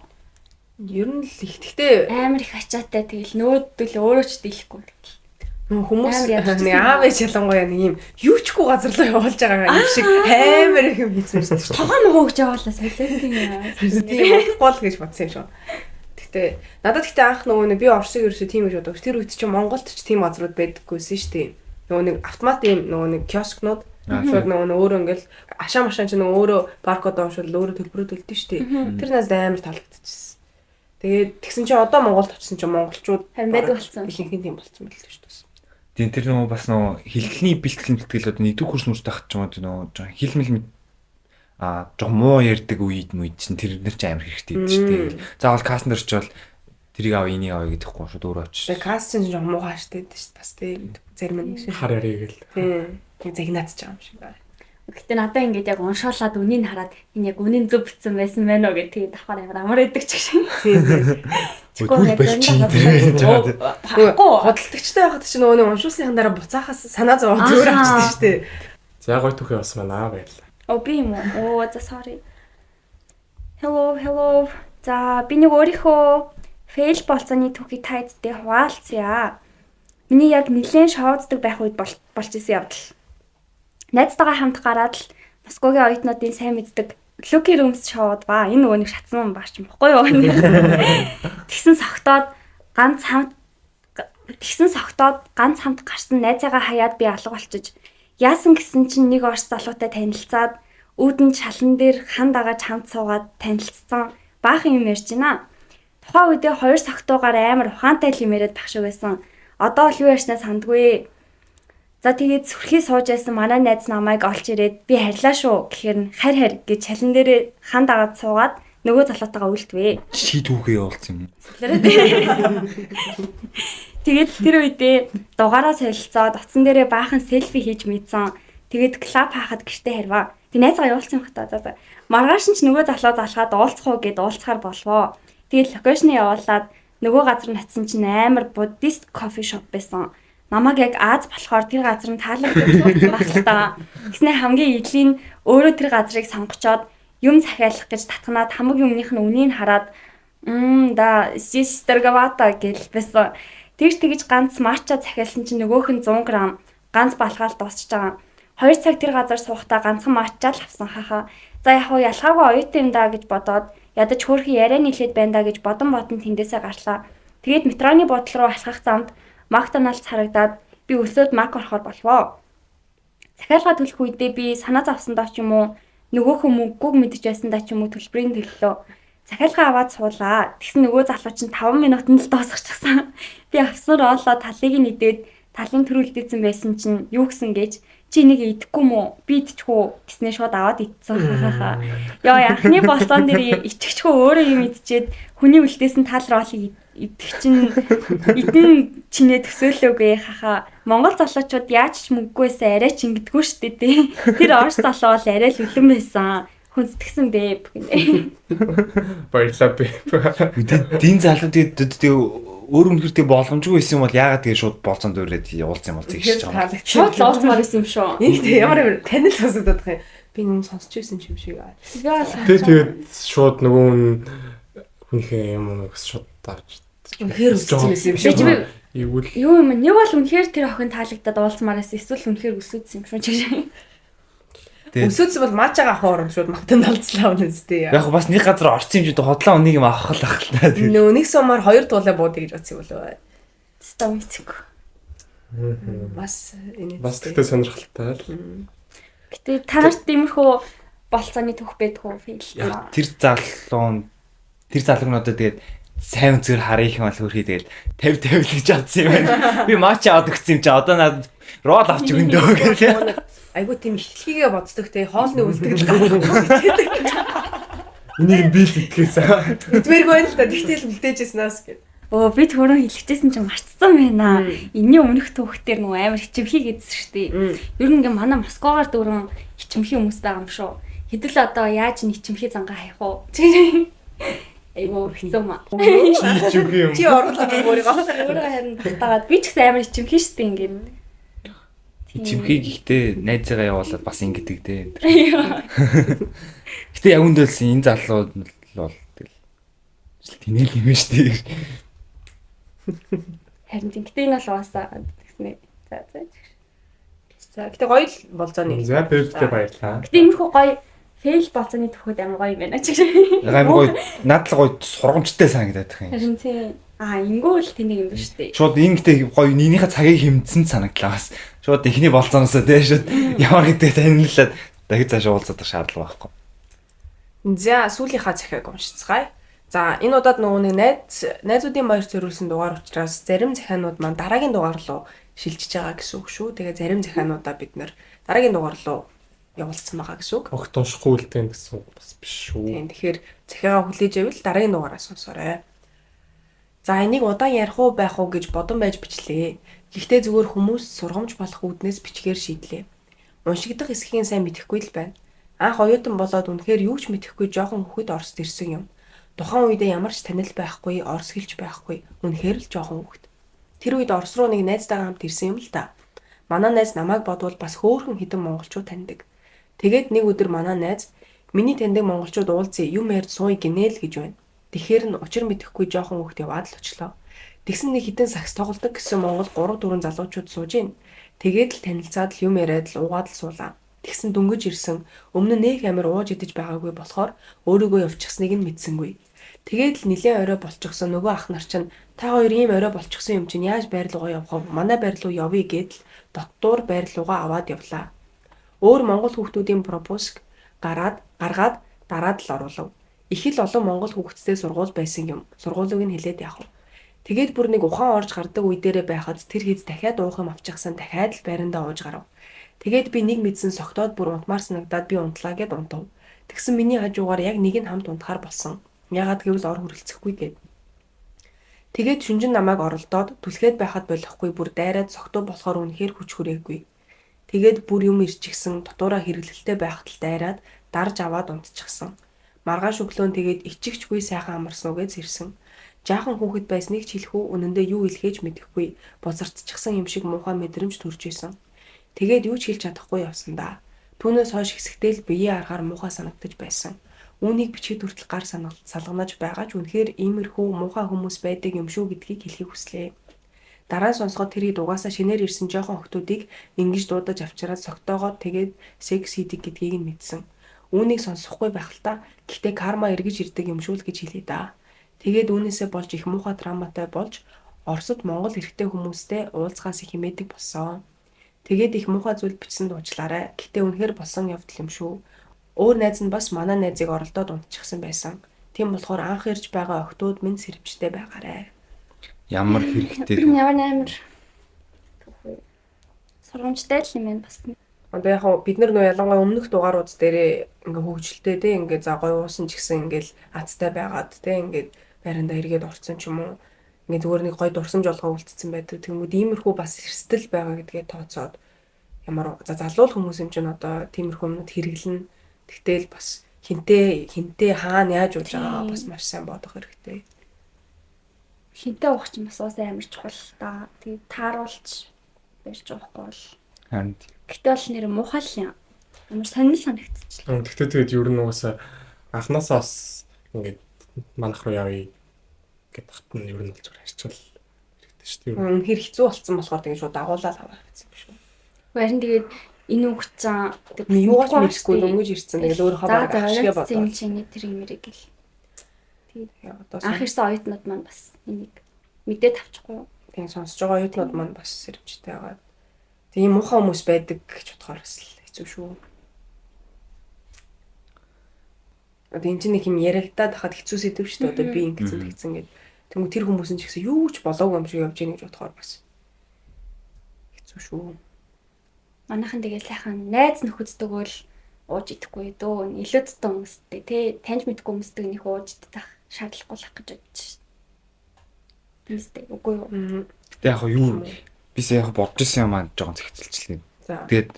Ер нь л их. Гэхдээ Амар их ачаатай тэгэл нөөдөл өөрөө ч дийлэхгүй. хүмүүс нэг аав ээж ялангуяа нэг юм юучгүй газар руу явуулж байгаа юм шиг амар их юм хийсэн шүү дээ. Тохон нөгөөж яваалаа солиотой юм. Тийм гол гэж бодсон юм шүү. Гэхдээ надад анх нөгөө нэг би Оросыг ерөөсөө тийм гэж боддог. Тэр үед чинь Монголд ч тийм газрууд байдаггүйсэн шүү дээ. Нөгөө нэг автомат юм нөгөө нэг киоскнууд шууд нөгөө өөрөө ингээл ашаа машин чинь нөгөө өөрөө паркод оншол өөрөө төлбөрөө төлдөг шүү дээ. Тэр нас амар таалагдчихсэн. Тэгээд тэгсэн чинь одоо Монголд очсон чинь монголчууд Харин байдаг болсон. ихэнх тийм болсон байл шүү дээ. Тийм тэр нөгөө бас нөгөө хэлхний бэлтгэл одоо нэгдүгээр курс нүрт тахч юм нөгөө жоо хилмэл жоо муу ярддаг үед чинь тэр нэр чинь амар хэрэгтэй дээ шүү дээ. Заавал кастнер ч бол тэрийг аваа энийг аваа гэдэхгүй шууд өөрөө очиж. Тэгээ каст чинь жоо муухай штэ дээ бас тийм зарим нэг шиг. Хар яриг л. Тийм загнаадч байгаа юм шиг байна. Гэтэ надаа ингээд яг уншуулад үнийг хараад энэ яг үнийн зөв битсэн байсан байна уу гэдэг давхар амар идэг ч шиг. Тэгвэл бэлчи тэр Хөдөлтөгчтэй байхад чинь нөгөө уншуулсныхан дараа буцаахаас санаа зовоод зөөр авчихсан шүү дээ. За гоё түүхий бас манаа баярлаа. Оо би юм уу? Оо за sorry. Hello. За би нэг өөрийнхөө фейл болцооны түүхийг та эдтэй хуваалцъя. Миний яг нэлээд шоуддаг байх үед болж исэн явдал. Найзтайгаа хамт гараад л Москвагийн оюутнуудын сайн мэддэг Lucky Rooms шоуд ба энэ нөгөө нэг шатсан багч юм баггүй юу? Тэгсэн согтоод ганц хамт гарсан найзаагаа хаяад би алга болчиж яасан гэсэн чинь нэг орс залуутай танилцаад үүдэн шалан дээр хан дагаж хамт суугаад танилцсан баахан юм ярьж байна. Тухайн үедээ хоёр согтуугаар амар ухаантай юм яриад багш байсан. Одоо л юу ярьснаа сандгүй. За тэгээд сүрхий сууж байсан манай найз намайг олж ирээд би харьлаа шүү гэхээр нь харь гэж шалан дээрээ ханд агаад суугаад нөгөө залуутайгаа үлдвэ. Чи түүхээ явуулсан юм. Тэгээд тэр үедээ дугаараа солилцоод утсан дээрээ баахан селфи хийж мэдсэн. Тэгээд клаб хаахад гэртээ харьваа. Тэг найзгаа явуулсан юм хата. За. Маргааш нь ч нөгөө залуу залгаад уулзах уу гэд уулзахаар болвоо. Тэгээд локейшн явуулаад нөгөө газар нь атсан чинь амар буддист кофе шоп байсан. Намаг яг Аз болохоор тэр газар нь таалагдсан байх л та. Гэснээр хамгийн идлийн өөрөө тэр газрыг сонгочоод юм захиалах гэж татганаад хамаг юмных нь үнийг хараад да здесь торговата гэж байсан. Тэгж ганц матча захиалсан чинь нөгөөх нь 100 г ганц балгаал дуусч байгаа. 2 цаг тэр газар суухтаа ганцхан матчаа л авсан хаха. За яг хуу ялхаагүй оюутан юм да гэж бодоод ядаж хөөрхөн яриа нийлээд байна да гэж бодон тэндээсээ гарлаа. Тэгээд метроны бодол руу алхах замд Макдоналдс харагдаад би өсөөд Мак орохоор болвоо. Захиалга төлөх үедээ би санаа зовсондоо ч юм уу нөгөөхөө мөнгөг мэдж байсандаа ч юм уу төлбөрийн төллөө. Захиалга аваад суулаа. Тэгсэн нөгөө залуу чинь 5 минутанд л дуусчихсан. Би авснаар оолоо талыг нэдээд талын төр үлдээсэн байсан чинь юу гсэн гэж чи энийг идэхгүй мүү? Би идчихүү гэснээр шууд аваад идсэн хахаха. Яа анхны болцоон дээр ичихчгүй өөрөө юм идчихэд хүний үлдээсэн тал руу идэх чинь эдэн чинээ төсөөлөөгүй хаха. Монгол залуучууд яаж ч мөнгөгүйсэн арай ч ингэдэггүй штэ тий. Тэр орос залуу бол арай л үлэн байсан. Хүнсдгсэн бэ гэнэ. Баярлалаа би. Дин залуудад өөр үнэртэй боломжгүй байсан юм бол яагаад тэгээ шууд болцоонд өрөөд явуулсан юм бол зэгш байгаа юм. Шууд л уулзмаар байсан юм шүү. Нэг ямар танил сонсогдоод байгаа юм. Би юм сонсч байсан юм шиг аа. Тэгээд шууд нөгөө хүнхээ юм шууд тааж. Үнэхээр өссөн юм шиг. Юу юм нэг бол үнэхээр тэр охин таалагдаад уулзмаараас эсвэл үнэхээр өсөөдсөн юм шүү чиг. Өсөөдсөн бол мачаага хоорон шууд Макдоналдслаа үнэстэй. Яг бас нэг газар орсон юм чи хотлоо өнийг юм авах л ах л та. Нөө нэг сумаар 2 туулаа буудъя гэж бодсон юм болов. Стом эцэг. Бас бас тэгтээ сонирхолтой л. Гэтэ та нарт тиймэрхүү болцооны төвх байдгүй фил. Тэр залууг нь одоо тэгээд сайн үзээр харъя юм бол хөрхий тэгээд 50 л гэж авсан юм байна. Би матч аваад өгсөн юм чи одоо надад рол авч өгөндөө гэх. Айгуу тийм ихтлгийгээ боддог те хоолны үлдэгдэл гаргахгүй. Энийг би л итгэсэн. Идмэргүй байна л да. Тэгтэл үлдээжсэн гэж. Би түрүүн хэлчихсэн чинь марцсан байна. Энэний өмнөх түүхтэр нөгөө амар хичмхий гэдсэн шүү дээ. Ер нь ингээ манай Москвагаар дөрөн хичмхий хүмүүс байгаа юм шүү. Хэдүүл одоо яаж н хичмхий зангаа хаях уу? Айгуу хэцүү маа. Чи оруулаад өөрийгөө харин батагаад би ч гэсэн амар хичмхий шүү дээ ингээ. Чимхийг ихтэй найзаагаа явуулаад бас ингэдэг дээ. Гэтэ яг үндэлсэн энэ залуу бол тэгэл тэнэл юм шүү дээ. Харин тэгтээ энэ бол уусаа гэснэ. За гэтээ гоё л болцооны. За бэрдээ баярлаа. Гэтээ иймэрхүү гоё фейл болцооны төвхөд амар гоё юм байна ч гэж. Амар гоё надад гоё сургамжтай санагдаад байгаа юм. Харин тийм ингүүл тэнийг юм ба штэ. Шууд ингэтэй гоё нийнийхээ цагийг хэмжсэн санагдлаа бас. Шууд ихний болцооноосоо тий шууд ямар гэдэг танилцаад дахиж цааш уулзах шаардлага байхгүй. За сүүлийнхаа захиаг уншицгаая. За энэ удаад нөгөө нэг найзуудын баяр зориулсан дугаар учраас зарим захианууд маань дараагийн дугаар руу шилжиж байгаа гэсэн үг шүү. Тэгээ зарим захиануудаа бид нэр дараагийн дугаар руу явуулсан байгаа гэсэн үг. Огт уншихгүй үлдэн гэсэн үг бас биш шүү. Тийм тэгэхээр захиагаа хүлээж авал дараагийн дугаараа сонсоорой. За энийг удаан ярих уу байх уу гэж бодон байж бичлээ. Гэхдээ зүгээр хүмүүс сургамж болох үүднээс бичгээр шийдлээ. Уншигдах эсхийн сайн мэдэхгүй л байна. Анх оюутан болоод үнэхээр юу ч мэдэхгүй жоохон хөхөд Оросд ирсэн юм. Тухайн үедээ ямар ч танил байхгүй, орос хэлж байхгүй. Үнэхээр л жоохон хөхөд. Тэр үед Орос руу нэг найзтайгаа хамт ирсэн юм л да. Манай найз намайг бодвол бас хөөхөн хідэн монголчууд таньдаг. Тэгээд нэг өдөр манай найз миний таньдаг монголчууд уулзъя юм ярьж сууя гинэ л гэж байна. Тэгэхээр нь учир мэдэхгүй жоохон хөхөд яваад л очлоо. Тэгсэн нэг хідэн сакс тоглодог гэсэн монгол 3-4 залуучууд сууж ийн. Тэгээд л танилцаад л юм яриад л уугаад л суулаа. Тэгсэн дөнгөж ирсэн өмнө нэг амир ууж идэж байгаагүй болохоор өөрийгөө явчихсныг нь мэдсэнгүй. Тэгээд л нилээн орой болчихсон нөгөө ах нар чинь та хоёр ийм орой болчихсон юм чинь яаж байр руугаа явах вэ? Манай байр руу явъя гэдэл доттуур байр руугаа аваад явлаа. Өөр монгол хүүхдүүдийн пропуск гаргаад дараад л оруулав. Их л олон монгол хүүхдтэй сургууль байсан юм. Сургуулийг нь хэлээд явах. Тэгээд бүр нэг ухаан орж гардаг үе дээрээ байхад тэр хийз дахиад уух юм авчихсан дахиад л байрандаа ууж гарав. Тэгээд би нэг мэдсэн согтоод бүр унтмаар санагдаад би унтлаа гэд унтав. Тэгсэн миний хажуугаар яг нэг нь хамт унтахаар болсон. Ягаад гэвэл ор хүрэлцэхгүй гэд. Тэгээд шүнжин намайг оролдоод түлхээд байхад болохгүй бүр дайраад согтуу болохоор үнэхээр хүч хүрээгүй. Тэгээд бүр юм ирчихсэн дотоороо хэрэглэлтэй байхад л дайраад дарж аваад унтчихсан. Маргааш өглөө тэгээд ичигчгүй сайхан амарсан уу гэж ирсэн. Жаахан хүүхэд байсныг ч хэлэхүү үнэндээ юу хэлхээж мэдэхгүй бозарцчихсан юм шиг муухай мэдрэмж төрж исэн. Тэгээд юу ч хэлж чадахгүй явсан да. Түүнээс хойш хэсэгтэл биеийн аргаар муухай санагдаж байсан. Үүнийг бичиж хүртэл гар салганаж байгаа ч үнэхээр иймэрхүү муухай хүмүүс байдаг юм шүү гэдгийг хэлхийг хүслээ. Дараа нь сонсоход тэрийг дугаасаа шинээр ирсэн жоохон охтуудыг ингэж дуудаж авчираад согтоогоод тэгээд секс хийдэг гэдгийг нь мэдсэн. Үүнийг сонсохгүй байх л та. Гэхдээ карма эргэж ирдэг юм шүү л гэж хэлээ да. Тэгээд үүнээсээ болж их муухай травматай болж Оросд Монгол эрэгтэй хүмүүстэй уулзахаас их хэмээдэг болсон. Тэгээд их муухай зүйл бичсэн дуучлаарай. Гэтэ үнэхээр болсон явдал юм шүү. Өөр найз нь бас манай найзыг оролдоод унтчихсан байсан. Тийм болохоор анх ирж байгаа охтууд минь сэрвчтэй байгаарэ. Ямар хэрэгтэй. Ямар амар сургамжтай л юм байна бас. Одоо яг бид нар нөө ялангуяа өмнөх дугаарууд дээрээ ингээ хөвгөлтэй те ингээ за гоё уусан ч гэсэн ингээл азтай байгаад те ингээд байранда эргээд орцсон ч юм уу. Ингээ зүгээр нэг гоё дурсамж олгоо үлдсэн байдаг. Тэгмүүд иймэрхүү бас эрсдэл байгаа гэдгээ тооцоод ямар за залуу хүмүүс юм чинь одоо тиймэрхүү юмнууд хэрэглэн. Тэгтэл бас хинтээ хаана яаж ууж байгаа бас маш сайн бодох хэрэгтэй. Хинтээ уух чинь бас уусаа амар чухал та. Тэгээд тааруулж барьж уухгүй бол. Харин Гэтэ бол нэр муухай л юм. Амар сонир санагдчихлаа. Тэгтээ тэгээд ер нь угаасаа анханасаа бас ингээд манах руу явъя гэдэг хат нь ер нь бол зүгээр харьцал хэрэгтэй шүү дээ. Үнэхээр хэцүү болцсон болохоор тэгээд шууд дагуулаад авах гэсэн юм шүү. Харин тэгээд энэ үгцэн Юугаач мэдхгүй өнгөж ирсэн. Тэгээд өөрийнхөө баг ашигла бодоод. чинь тэр юмэрэг гэл. Тэгээд Одоо анх ирсэн оюутнууд маань бас энийг мэдээд авчихгүй юу? тийм сонсож байгаа оюутнууд маань бас сэрвчтэй байгаа. Тийм муухай хүмүүс байдаг гэж бодохоор бас хэцүү шүү. Одоо энэ чинь нэг юм яригадаад хахад хэцүү сэдв шүү дээ. Одоо би ингэсэн тэгсэн гэдэг. Тэнгүү тэр хүмүүс нь ч гэсэн юу ч болоогүй юм шиг явж яах гэж бодохоор бас хэцүү шүү. Манайхан тэгээ сайхан найз нөхөддөг бол ууж идэхгүй дөө. Илүүдтэй хүмүүстэй тий таньж мэдгүй хүмүүстэй нөх ууж идэх шаардлагагүй л гэж бодож шээ. Тиймстэй үгүй юу? Гэтэ яг юу бисээ яг бодож исэн юм аа жоохон зэгцэлчлээ. За. Тэгээд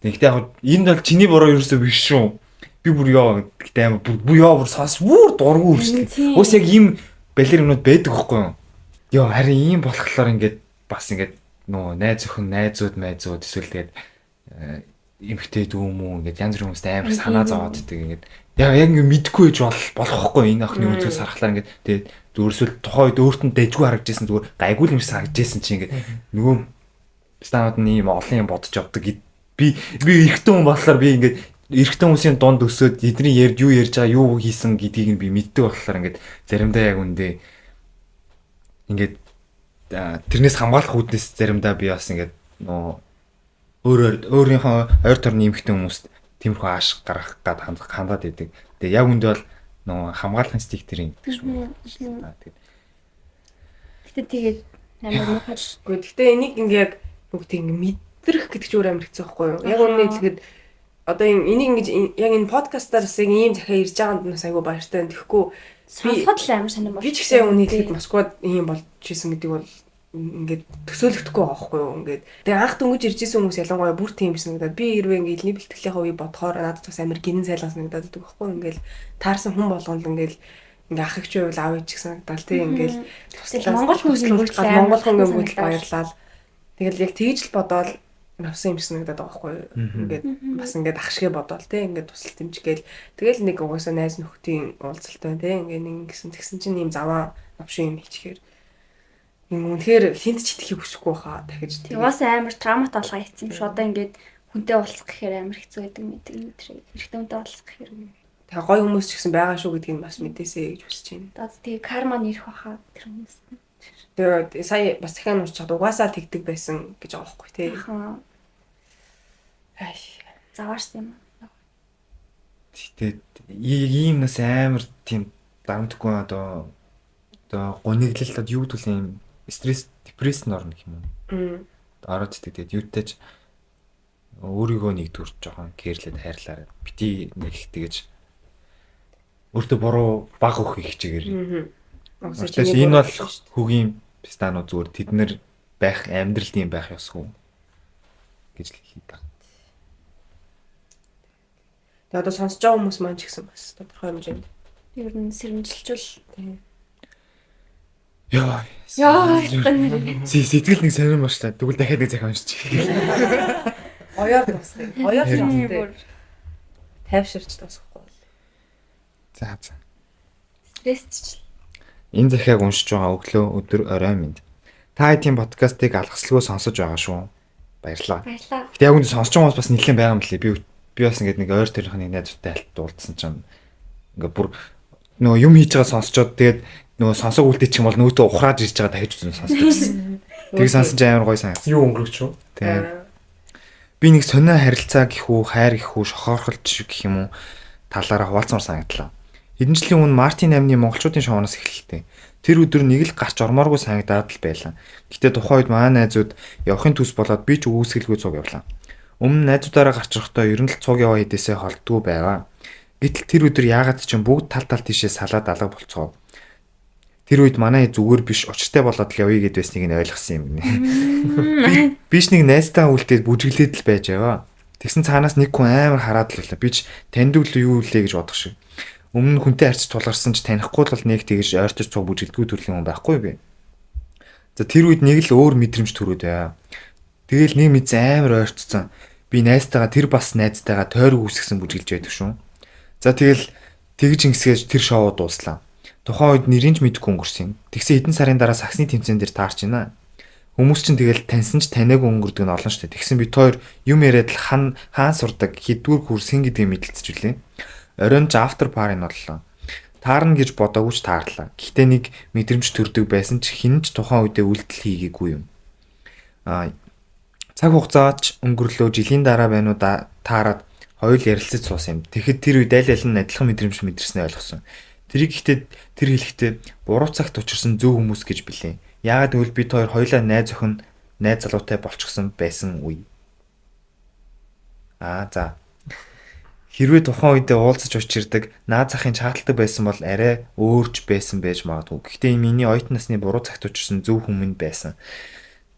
тэгтээ яг энд бол чиний буруу ерөөсөө биш шүү. Би бүр яа гэдэг амар бүр яа бүр саас бүр дургу үргэлжлээ. Ус яг ийм балер юмнууд байдаг байхгүй юу? Йоо харин ийм болохоор ингээд бас ингээд нөө найз өхөн найзууд эсвэл тэгээд эмхтэй дүү мүү ингээд янз бүрийн хүмүүстэй амар санаа зовоод идэг ингээд яг ингээд мэдгүй гэж болохгүй энэ охины үзүүс харахлаар ингээд тэгээд зүрсэл тухайд өөрт нь дэжгүй харагдажсэн зүгээр гайгүй юм шиг санагдажсэн чи ингээд нөгөө станууд нь ийм олон юм бодож явдаг би эрэгтэй хүн болохоор би ингээд эрэгтэй хүмүүсийн дунд өсөөд эдний ярьж юу ярьж байгаа юу хийсэн гэдгийг нь би мэддэг болохоор ингээд заримдаа яг үндэ ингээд тэрнээс хамгаалах үүднээс заримдаа би бас ингээд нөө өөрийнхөө ойр тойрны эмэгтэй хүмүүст тиймэрхүү ааш гаргах гад хандаад идэг. Тэгээ яг үндэ бол нөө хамгаалах инстинкт тэрийн гэдэг шүү. Гэтэ тэгээд амар муухай. Гэхдээ энийг ингээ яг бүгд ингээ мэдрэх гэдэг чинь өөр амар хэцүү байхгүй юу? Яг үнэ хэлэхэд одоо энийг ингэж яг энэ подкастаар бас ийм захиа ирж байгаанд нас айгу баяртай. Тэгэхгүй сонсоход л амар сонирм би ч гэсэн үнийг хэлэхэд Москвад ийм болж исэн гэдэг бол ингээд төсөөлөгдөхгүй байгаа байхгүй юу ингээд тэгээ анх дөнгөж ирж исэн хүмүүс ялангуяа бүр тийм санагдаад би хэрвээ ингээд илний бэлтгэлийнхаа үе бодохоор надад бас амар гинэн сайлган санагдаад байдаг байхгүй юу ингээд таарсан хүн болгонд ингээд ах их ч байвал аав ич гэсэн санагдал тийм ингээд Монгол хүн ингээд баярлал тэгэл яг тэгж л бодоол авсан юм шиг санагдаад байгаа байхгүй юу ингээд бас ингээд ах шигэ бодоол тийм ингээд тусал тэмчгээл тэгэл нэг угаасаа найз нөхдийн уулзалтай тийм ингээд нэг тэгсэн чинь ийм заваа навшин юм хийчихээр юм үнэхээр хинт ч итгэхийг хүсэхгүй хаа дахиж тийм бас амар травмат болгоо хийсэн юм шүү. Одоо ингээд хүнтэй уулзах гэхээр амар хэцүү байдаг мэдээ тэр эрэгтэй хүнтэй уулзах гэхээр тэгээ гой хүмүүс ч гэсэн байгаа шүү гэдгийг бас мэдээсэй гэж хүсэж байна. одоо тэгээ карма нэрх баха тэр хүмүүс. Тэгээ сая бас дахиад уншиж чад угаасаа тэгдэг байсан гэж байгаа байхгүй тий. Ахаа. Ай Заваарсан юм. Тэгтээ ийм нас амар тийм дарамтгүй одоо одоо гониглалтад юу гэвэл юм стресс, депресс орно гэх юм уу. Ороод идэг. Тэгээд юутайч өөрийгөө нэгдүгээр жоохон кэрлээд хайрлаарай. Бити нэг тэгэж өөртөө буруу баг өгөх хичээгээр. Тэгэхээр энэ бол хөгийн стануу зүгээр тэд нэр байх амьдралын байх ёсгүй гэж л хэлдэг. Тэгээ одоо сонсож байгаа хүмүүс маань ч гэсэн бас тодорхой хэмжээнд Ер нь сэрэмжилжүүл. Яа. Сэтгэл нэг сонирм ба штэ. Тэгвэл дахиад нэг захиан уншиж. оёор дуусна. Оёор хэрэгтэй. Тайвширч дуусахгүй. За. Стрессч. Энэ захиаг уншиж байгаа өглөө өдөр орой минь. Та хэдийн подкастыг алгаслагөө сонсож байгаа шүү. Баярлалаа. Гэтэ яг үндэ сонсож байгаа хүмүүс бас нэлээд байгаа юм лээ. Би бас ингээд нэг ойр төрийнх нэг найзтай уулзсан чинь ингээд бүр нөгөө юм хийж байгаа сонсчоод тэгээд нөгөө сонсог үлдээч юм бол нөгөөтөө ухрааж ирж байгаа дахиж үзэн сонсож байсан. Тэг сонсон чинь амар гоё санагдсан. Юу өнгөрч шүү. Тийм. Би нэг сонио харилцаа гэх үү, хайр гэх үү, шохоорхолч гэх юм уу талаараа хуваалцмаар санагдлаа. Хэдэн жилийн өмнө Мартин 8-ны монголчуудын шоуноос эхэллээ. Тэр өдөр нэг л гарч ормооргүй санагдаад л байлаа. Гэтэ тухайн үед манай найзууд явахын төс болоод би ч үүсгэлгүй цуг явлаа. Өмнө найзуудаараа гарч ирэхдээ ер нь л цуг яваа хэдээсээ холддгүй байгаа. Гэтэл тэр өдөр яагаад ч юм бүгд тал тийшээ салаад алга болцгоо. Тэр үед манай зүгээр биш учиртай болоод л явъя гэд байсныг нь ойлгосон юм гинэ. Биш нэг найзтаа үлдээд бүжиглээд л байж яваа. Тэгсэн цаанаас нэг хүн амар хараад л байлаа. Би ч танд үл юу үлээ гэж бодох шиг. Өмнө хүнтэй харьцаж тулгарсан ч танихгүй л нэг тэгж ойртож цуг бүжгэлдэггүй төрлийн хүн байхгүй би. За тэр үед нэг л өөр мэдрэмж төрөөд байа. Тэгэл нэг мэд амар ойртцсан. Би найзтайгаа тэр бас найзтайгаа тойрог үүсгэсэн бүжгэлж байдаг шүү. За тэгэл тэгж ингэсгээж тэр шоу дууслаа. Тухайн үед нэрийн ч мэдэхгүй өнгөрсөн. Тэгсэн хэдэн сарын дараа саксны тэмцээн дээр таарч байна. Хүмүүс чинь тэгэл таньсан ч таниагүй өнгөрдөг нь олон штэ. Тэгсэн бид хоёр юм яриад л хаан сурдаг хэдгүүр хүрсэн гэдгийг мэдэлцэж үлээ. Оройн ч after party нь боллоо. Таарна гэж бодоогүй ч таарлаа. Гэхдээ нэг мэдрэмж төрдөг байсан ч хин ч тухайн үедээ үйлдэл хийгээгүй юм. Цаг хугацаач өнгөрлөө жилийн дараа байна уу таарад хоёул ярилцаж суусан юм. Тэгэхэд тэр үед аль аль нь адилхан мэдрэмж мэдэрснээ ойлгосон. Тэрийг гэхдээ тэр хэлэхдээ буруу цагт учирсан зөв хүмүүс гэж билээ. Яагаад гэвэл бид хоёр хоёулаа найз охин, найз залуутай болчихсон байсан үе. За. Хэрвээ тухайн үедээ уулзаж учирдаг, наад захын чааталдаг байсан бол арай өөрч байсан байж магадгүй. Гэхдээ миний оюутан насны буруу цагт учирсан зөв хүмүүс байсан.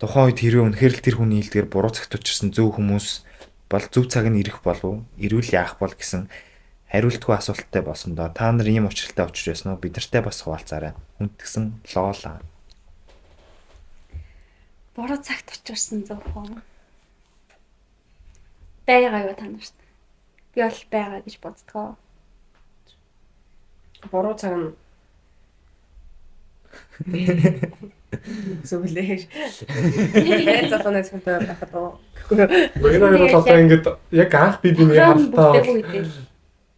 Тухайн үед хэрвээ үнэхээр л тэр хүний хэлдгээр буруу цагт учирсан зөв хүмүүс бол зөв цаг нь ирэх болов, ирүүл яах бол гэсэн хариултгүй асуулттай болсон доо. Та нар ийм учиртай учрж байсан уу? Бид нартай бас хуваалцаарай. Хүндгсэн лоолаа. Буруу цагт учирсан зөв хүн. Байгаа юу та нарт? Би бол байгаа гэж боддгоо. Буруу цаг нь зөвлөж. Залуунаас хүнтэй байхад оо. Бүгд бол одоо ингээд яг анх би биний халтаа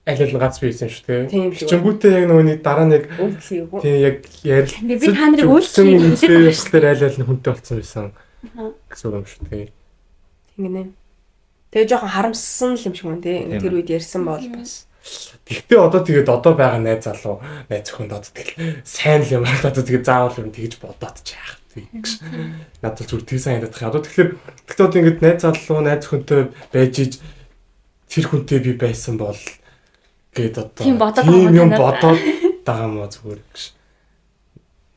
аль аль гац бийсэн шүү дээ. Чингүүтээ яг нөгөөний дараа нэг тийм яг ярил. Би та нарыг үйлчлэх хэлээр аль аль нь хүнтэй болсон байсан гэсэн юм шүү дээ. Тэнгэнэ. Тэгээ жоохон харамссан л юм шиг байна тий. Тэр үед ярьсан бол бас. Гэхдээ одоо байгаа найз залуу найз охинд одоо тэгэл сайн л юм одоо тэгээд заавал юм тэгж бодоод ч яах гэж. Надад зүгээр тэг сайн ядах. Одоо тэгэхээр одоо ингээд найз залуу найз охинтой байж иж тэр хүнтэй би байсан бол гээд одоо тийм юм бодоод байгаа мó зүгээр гэж.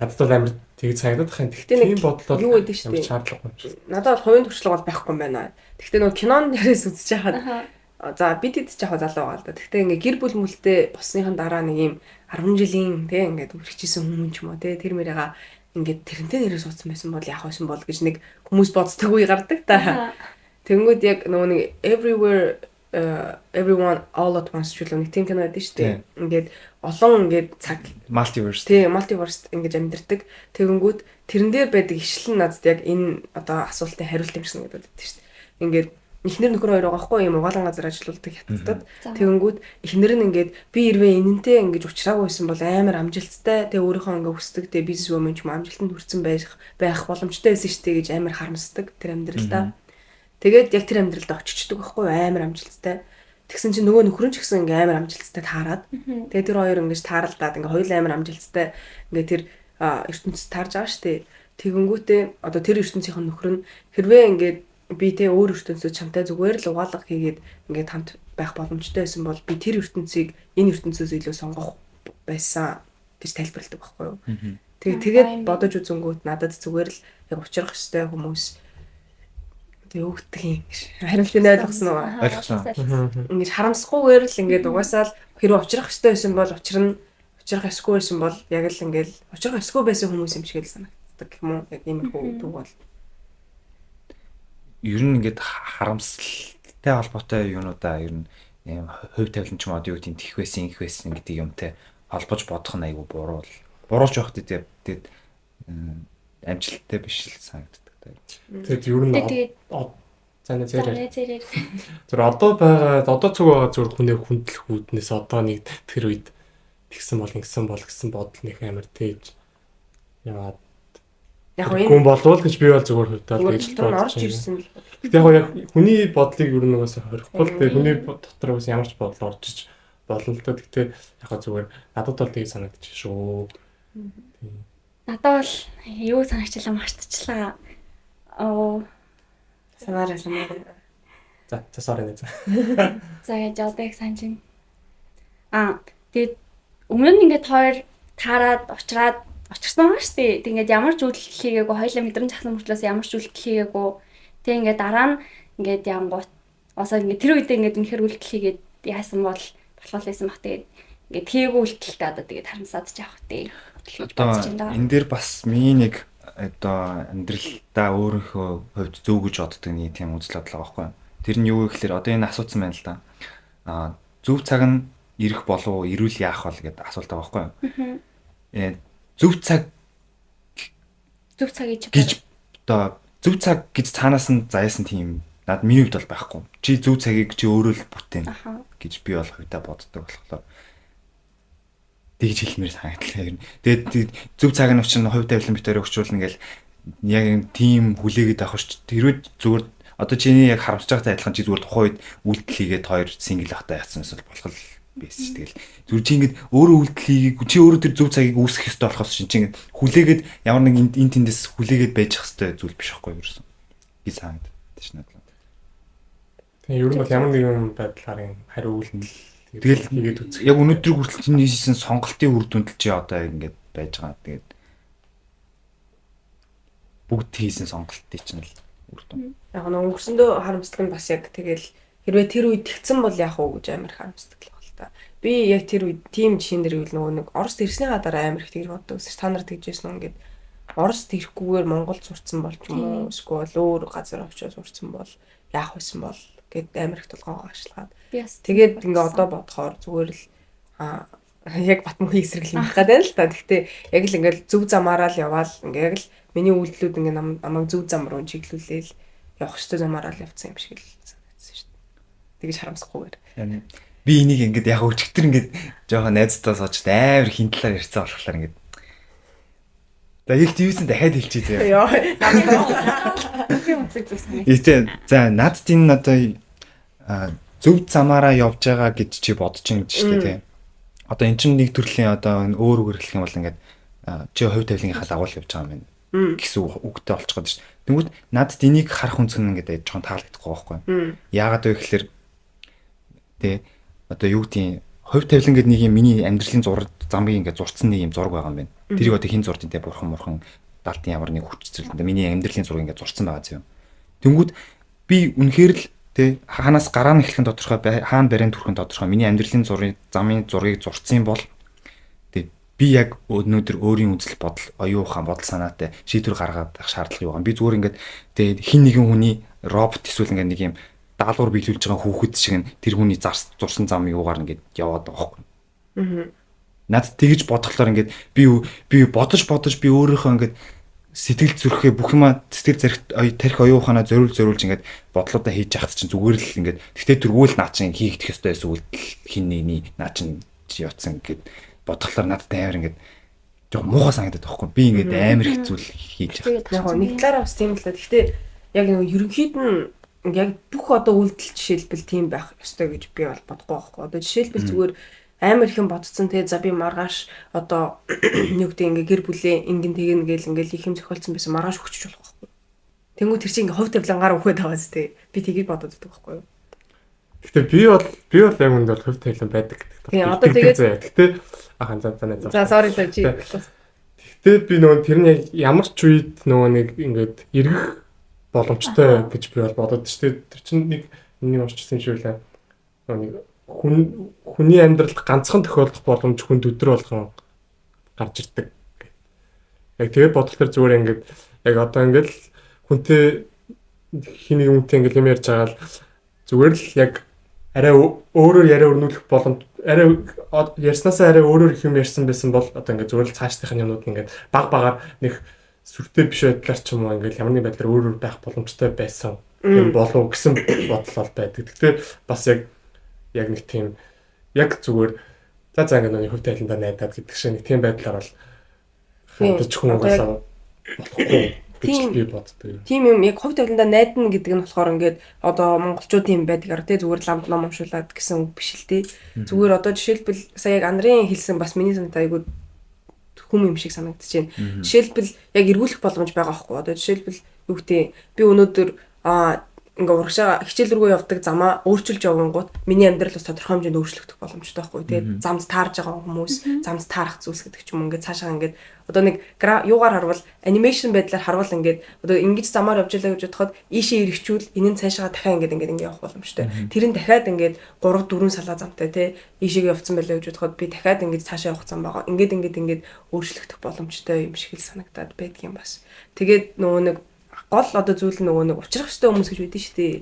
Надад бол амар тэг санагдаад хань. Тэгтээ тийм бодлоо юу гэдэг шүү дээ. Шаардлага юм шиг. Надад бол хувийн туршлага бол байхгүй юм байна. Тэгтээ нөгөө кинон нэрээс үзэж байхад за бид хэд ч яг залуу байгаа л да. Тэгтээ ингээ гэр бүл мүлтэй босныхан дараа нэг юм 10 жилийн тий ингээд үргэлжсэн хүмүүс ч юм уу тий тэр мэрийга ингээд тэрнтэй нэрээ суудсан байсан бол яах байсан бол гэж нэг хүмүүс боддог үе гардаг та. Тэнгүүд яг нөгөө нэг everyone all at once ч нэг тийм кино байдаг шүү дээ. Ингээд олон ингээд цаг multiverse. Тий multiverse ингээд амьдэрдэг. Тэнгүүд тэрэн дээр байдаг ишлэн надад яг энэ одоо асуултын хариулт юм шиг надад байдаг шүү дээ. Ингээд эхнэр нөхөр хоёр байгаа хгүй юм угаалan газар ажилладаг хятадд. Тэгэнгүүт эхнэр нь ингээд би хэрвээ энэнтэй ингэж уулзраагүй байсан бол амар амжилттай тэгээ өөрийнхөө ингээ хүсдэг тэгээ бизнес вумен ч юм амжилтанд хүрсэн байх боломжтой байсан шүү дээ гэж амар харамсдаг тэр амьдралдаа. Тэгээд яг тэр амьдралдаа очичдөг байхгүй амар амжилттай. Тэгсэн чинь нөгөө нөхөр нь ч гэсэн ингээ амар амжилттай таарад. Тэгээ тэр хоёр ингэж тааралдаад ингээ хоёул амар амжилттай ингээ тэр ертөнцид таарж байгаа шүү дээ. Тэгэнгүүтээ одоо тэр ертөнцийн нөхөр нь хэрвээ ингээд би тэ өөр ертөнцид чамтай зүгээр л угаалга хийгээд ингээд хамт байх боломжтой байсан бол би тэр ертөнцийг энэ ертөнцөөс илүү сонгох байсан гэж тайлбарладаг байхгүй юу. Тэгээд бодож үзэнгүүт надад зүгээр л яг учрах ёстой хүмүүс тэг өгдөг юм гэж. Хариултыг ойлгосон уу? Ойлгосон. Ингэж харамсахгүйгээр л ингээд угаасаа л хэрвээ учрах ёстой байсан бол учрах ёсгүй байсан бол яг л ингээд учрах ёсгүй байсан хүмүүс юм шиг л санагддаг юм уу? Яг иймэрхүү үг бол. Ер нь ингээд харамсалтай холбоотой юунуудаа ер нь ийм хувь тавиланч мод юу гэдэг тэх байсан их байсан гэдэг юмтай холбож бодох нь айгүй буруу л. Буруулж явах тэгээд амжилттай биш л санагддаг. Тэгээд ер нь Тэгээд зана зэрэг зэрэг зөв одоо байгаа одоо цуг байгаа зөв хүнээ хүндлэх үүднээс одоо нэг тэр үед тэгсэн бол ингэсэн бол гэсэн бодол нэг амар тээж яагаад Яг хүн болвол гэж би бол зүгээр хувьдаа л гэж орж бодож ирсэн л. Гэтэ яг хүний бодлыг ер нь угаасаа хорихгүй л тэгээ хүний дотор бас ямар ч бодол орж иж болно л да. Гэтэ яг зүгээр надад бол тийг санагдчих шүү. надад бол юу санагчлаа мартчихлаа. Санаарай. За sorry нэ. За яаж одоо их санаж байна. Тэгээд өмнө нь ингээд хоёр таарад очирсан байгаа шүү дээ. Тэг ингээд ямар ч үйлдэл хийгээгүй, хоёулаа мэдрэмж авсан мөртлөөс ямар ч үйлдэл хийгээгүй. Тэг ингээд дараа нь ингээд янгууд осоо ингээд тэр үедээ ингээд үнэхэр үйлдэл хийгээд яасан бол болохгүй байсан баг. Тэгээд ингээд хийгээгүй үйлдэлтэй одоо тэгээд харамсаад ч явах тий. Одоо энэ дээр бас миний нэг одоо амьдралдаа өөрийнхөө хувьд зөв гэж боддог нэг тийм үзэл бодлоо байхгүй. Тэр нь юу гэхээр одоо энэ асуусан байна л да. Зөв цаг нь ирэх болов уу, ирүүл яах вэ гэдээ асуулт байгаа байхгүй. Зөв цаг гэж одоо зөв цаг гэж цаанаас нь заяасан тийм над миний хувьд бол байхгүй. Чи зөв цагийг чи өөрөө л бүтээн гэж би бол хувьдаа боддог болохоор тэгж хэлмээр санагдлаа юм. Тэгээд зөв цаг нь учраас хувь тавилан битээр өгчүүлнэ гэл яг юм тийм хүлээгээд авах ш. Тэрүүд зүгээр одоо чиний яг харамсаж байгаатай адилхан чи зүгээр тухайн үед үйлдэл хийгээд хоёр сингл ахтай яатсанаас бол болох л байсан ш. Тэгэл зүгээр чи ингэдэг өөрөө үйлдэл хийгээгүй чи өөрөө тэр зөв цагийг үүсгэх ёстой болохоос чи ингэдэг хүлээгээд ямар нэг энэ тэндээс хүлээгээд байж ах ёстой зүйл биш байхгүй юу гэсэн. Би санагдав ш надад. Тэгээ ер нь бол ямар нэгэн байдлаар хариу үйлдэл тэгэл хийгээд үзэх. Яг өнөөдөр хүртэл чиний хийсэн сонголтын үр дүнд чи одоо ингэж байж байгаа. Тэгээд бүгд хийсэн сонголтыг чинь л үр дүн. Яг нэг өнгөрсөндөө харамсдаг нь бас яг тэгэл хэрвээ тэр үед тэгсэн бол яах вэ гэж амар харамсдаг л байна л та. Би яг тэр үед тим жишээн дээр үл нөгөө нэг Оросд ирсний гадаар амар их тэгж боддог. Та нар тэгжсэн үү ингээд Оросд ирэхгүйгээр Монгол сурцсан бол ч юм уу эсвэл өөр газар очиж сурцсан бол яах байсан бол гэд амар их тулгоо гашлагаад. Тэгээд ингээ одоо бодохоор зүгээр л яг Батмөнхийг эсрэгэл юм байна л та. Гэхдээ яг л ингээл зөв замаараа л яваал ингээ яг л миний үйлдэлүүд ингээ намайг зөв зам руу чиглүүлээл явах ёстой замаараа л явцсан юм шиг л санагдсан шүү дээ. Тэгэж харамсахгүйгээр. Би энийг ингээд яг өчтөр ингээд жоохон найзтайгаа сууж амар хин талаар ярьцсан болохоор ингээд за их твсэн дахиад хэлчихье заяа. Йоо. За над тийм одоо зөв замаараа явж байгаа гэж чи бодож байна гэж шүү дээ. Одоо эн чинь нэг төрлийн одоо өөр үгээр хэлэх юм бол ингээд чи хувь тавилангийнхаа дагуул явж байгаа юм байна гэсэн үгтэй болчиход шүү. Тэнгүүд надад энийг харах үнцэн ингээд жоохон таалагдахгүй байхгүй. Яагаад вэ гэхээр тэ одоо юу гэдгийг хувь тавилан гэдэг нэг юм миний амьдралын зураг замыг ингээд зурцсан нэг юм зураг байгаа юм байна. Тэрийг одоо хин зурд тэ бурхан далтын ямар нэг хүч зэрлэнтэй миний амьдралын зураг ингээд зурцсан байгаа зөө. Тэнгүүд би үнэхээр л тэ хаанаас гараа нь эхлэх нь тодорхой хаана барин төрөх нь тодорхой миний амьдралын зургийг замын зургийг зурцсан бол тэ би яг өнөөдөр өөрийн үзэл бодол оюухан бодол санаатай шийдвэр гаргаад авах шаардлага юу гам би зүгээр ингээд тэ хин нэгэн хүний робот эсвэл ингээд нэг юм даалгавар биелүүлж байгаа хүүхэд шиг нь тэр хүний зурсан зам юугаар ингээд яваад байгаа байхгүй. Надад тэгж бодглохлоор ингээд би бодож би өөрийнхөө ингээд сэтгэл зүрхээ бүх юма сэтгэл тарих оюуханаа зориулж ингээд бодлуудаа хийж яхад чинь зүгээр л ингээд тэгтээ тэргүүл наа чинь хийгдэх ёстой байсан үйлдэл хин нэгний наа чинь явцсан ингээд бодглохлоор надад амар ингээд жоо муухай санагдаад байхгүй. Би ингээд амар их зүйл хийж яхад. Яг нэг талаараа бас тийм л да. Гэхдээ яг нэг ерөнхийд нь яг бүх одоо үйлдэл жишээлбэл тийм байх ёстой гэж би бол бодохгүй байхгүй. Одоо жишээлбэл зүгээр амар ихэн бодцсон те за би маргааш одоо юу гэдэг ингээ гэр бүлийн ингэн тэгнэ гэл ингээл их юм зохиолцсон байсан маргааш хүчж болох байхгүй. Тэнгүү тэр чинь ингээ хувь тавилангаар өгöd байгаа зү те. Би тгийд бодоод байдаг байхгүй юу. Гэтэ би бол яг үнд бол хувь тавилан байдаг гэдэг. Тийм одоо тэгээд гэтэ ахын за. За sorry за чи. Гэтэ би нөгөө тэр нь яг ямар ч үед нөгөө нэг ингээд эргэх боломжтой гэж би бол бодод ч тэр чинь нэг уншчихсан юм шиг үлээ. Нөгөө нэг хүний амьдралд ганцхан тохиолдох боломж хүнд өдөр болгон гарч ирдэг. Яг тэгээд бодлохоор зүгээр ингээд яг одоо ингээд хүнтэй хиний үнтэй ингээд юм ярьж байгаа л зүгээр л яг арай өөрөөр яриа өрнүүлэх боломж арай ярьснаасаа арай өөрөөр их юм ярьсан байсан бол одоо ингээд зүгээр л цаашдынх нь юмнууд ингээд баг нэг сүртэй биш байдлаар ч юм уу ингээд ямар нэг байдлаар өөрөөр байх боломжтой байсан юм болов гэсэн бодол бол байдаг. Гэхдээ бас яг нэг тийм яг зүгээр за ингээд нэг хувь тавиландаа найдаад гэдэг шиг нэг тийм байдлаар бол хандж хүн угаасаа болохгүй гэж би боддог. Тийм юм яг хувь тавиландаа найдна гэдэг нь болохоор ингээд одоо монголчуудын байдгаар тий зүгээр ламд ном уншуулад гэсэн үг биш л тий. Зүгээр одоо жишээлбэл сая яг Андрын хэлсэн бас миний санаатай айгуу хүм юм шиг санагдчихэв. Жишээлбэл яг эргүүлэх боломж байгаа байхгүй. Одоо жишээлбэл юу гэдэг би өнөөдөр ингээ урагшаа хичээл рүү явдаг замаа өөрчилж явгангууд миний амьдрал бас тодорхой хэмжээнд өөрчлөгдөх боломжтой байхгүй тий. Замд таарж байгаа хүмүүс, замд таарах зүйлс гэдэг ч юм ингээ цаашаа ингээ одоо нэг юугаар харвал анимашн байдлаар харвал ингээ одоо ингэж замаар явж байлаа гэж бодоход ийшээ иргэчүүл энэ нь цаашаа дахиад ингээ явах боломжтой. Тэр нь дахиад ингээ 3 4 салаа замтай тий. Ийшээ явцсан байлаа гэж бодоход би дахиад ингээ цаашаа явах зам байгаа. Ингээ өөрчлөгдөх боломжтой юм шиг л санагдаад байдгийн бас. Тэгээд нөгөө нэг гол одоо зүйл нөгөө нэг учрах ёстой хүмүүс гэж байдэн шүү дээ.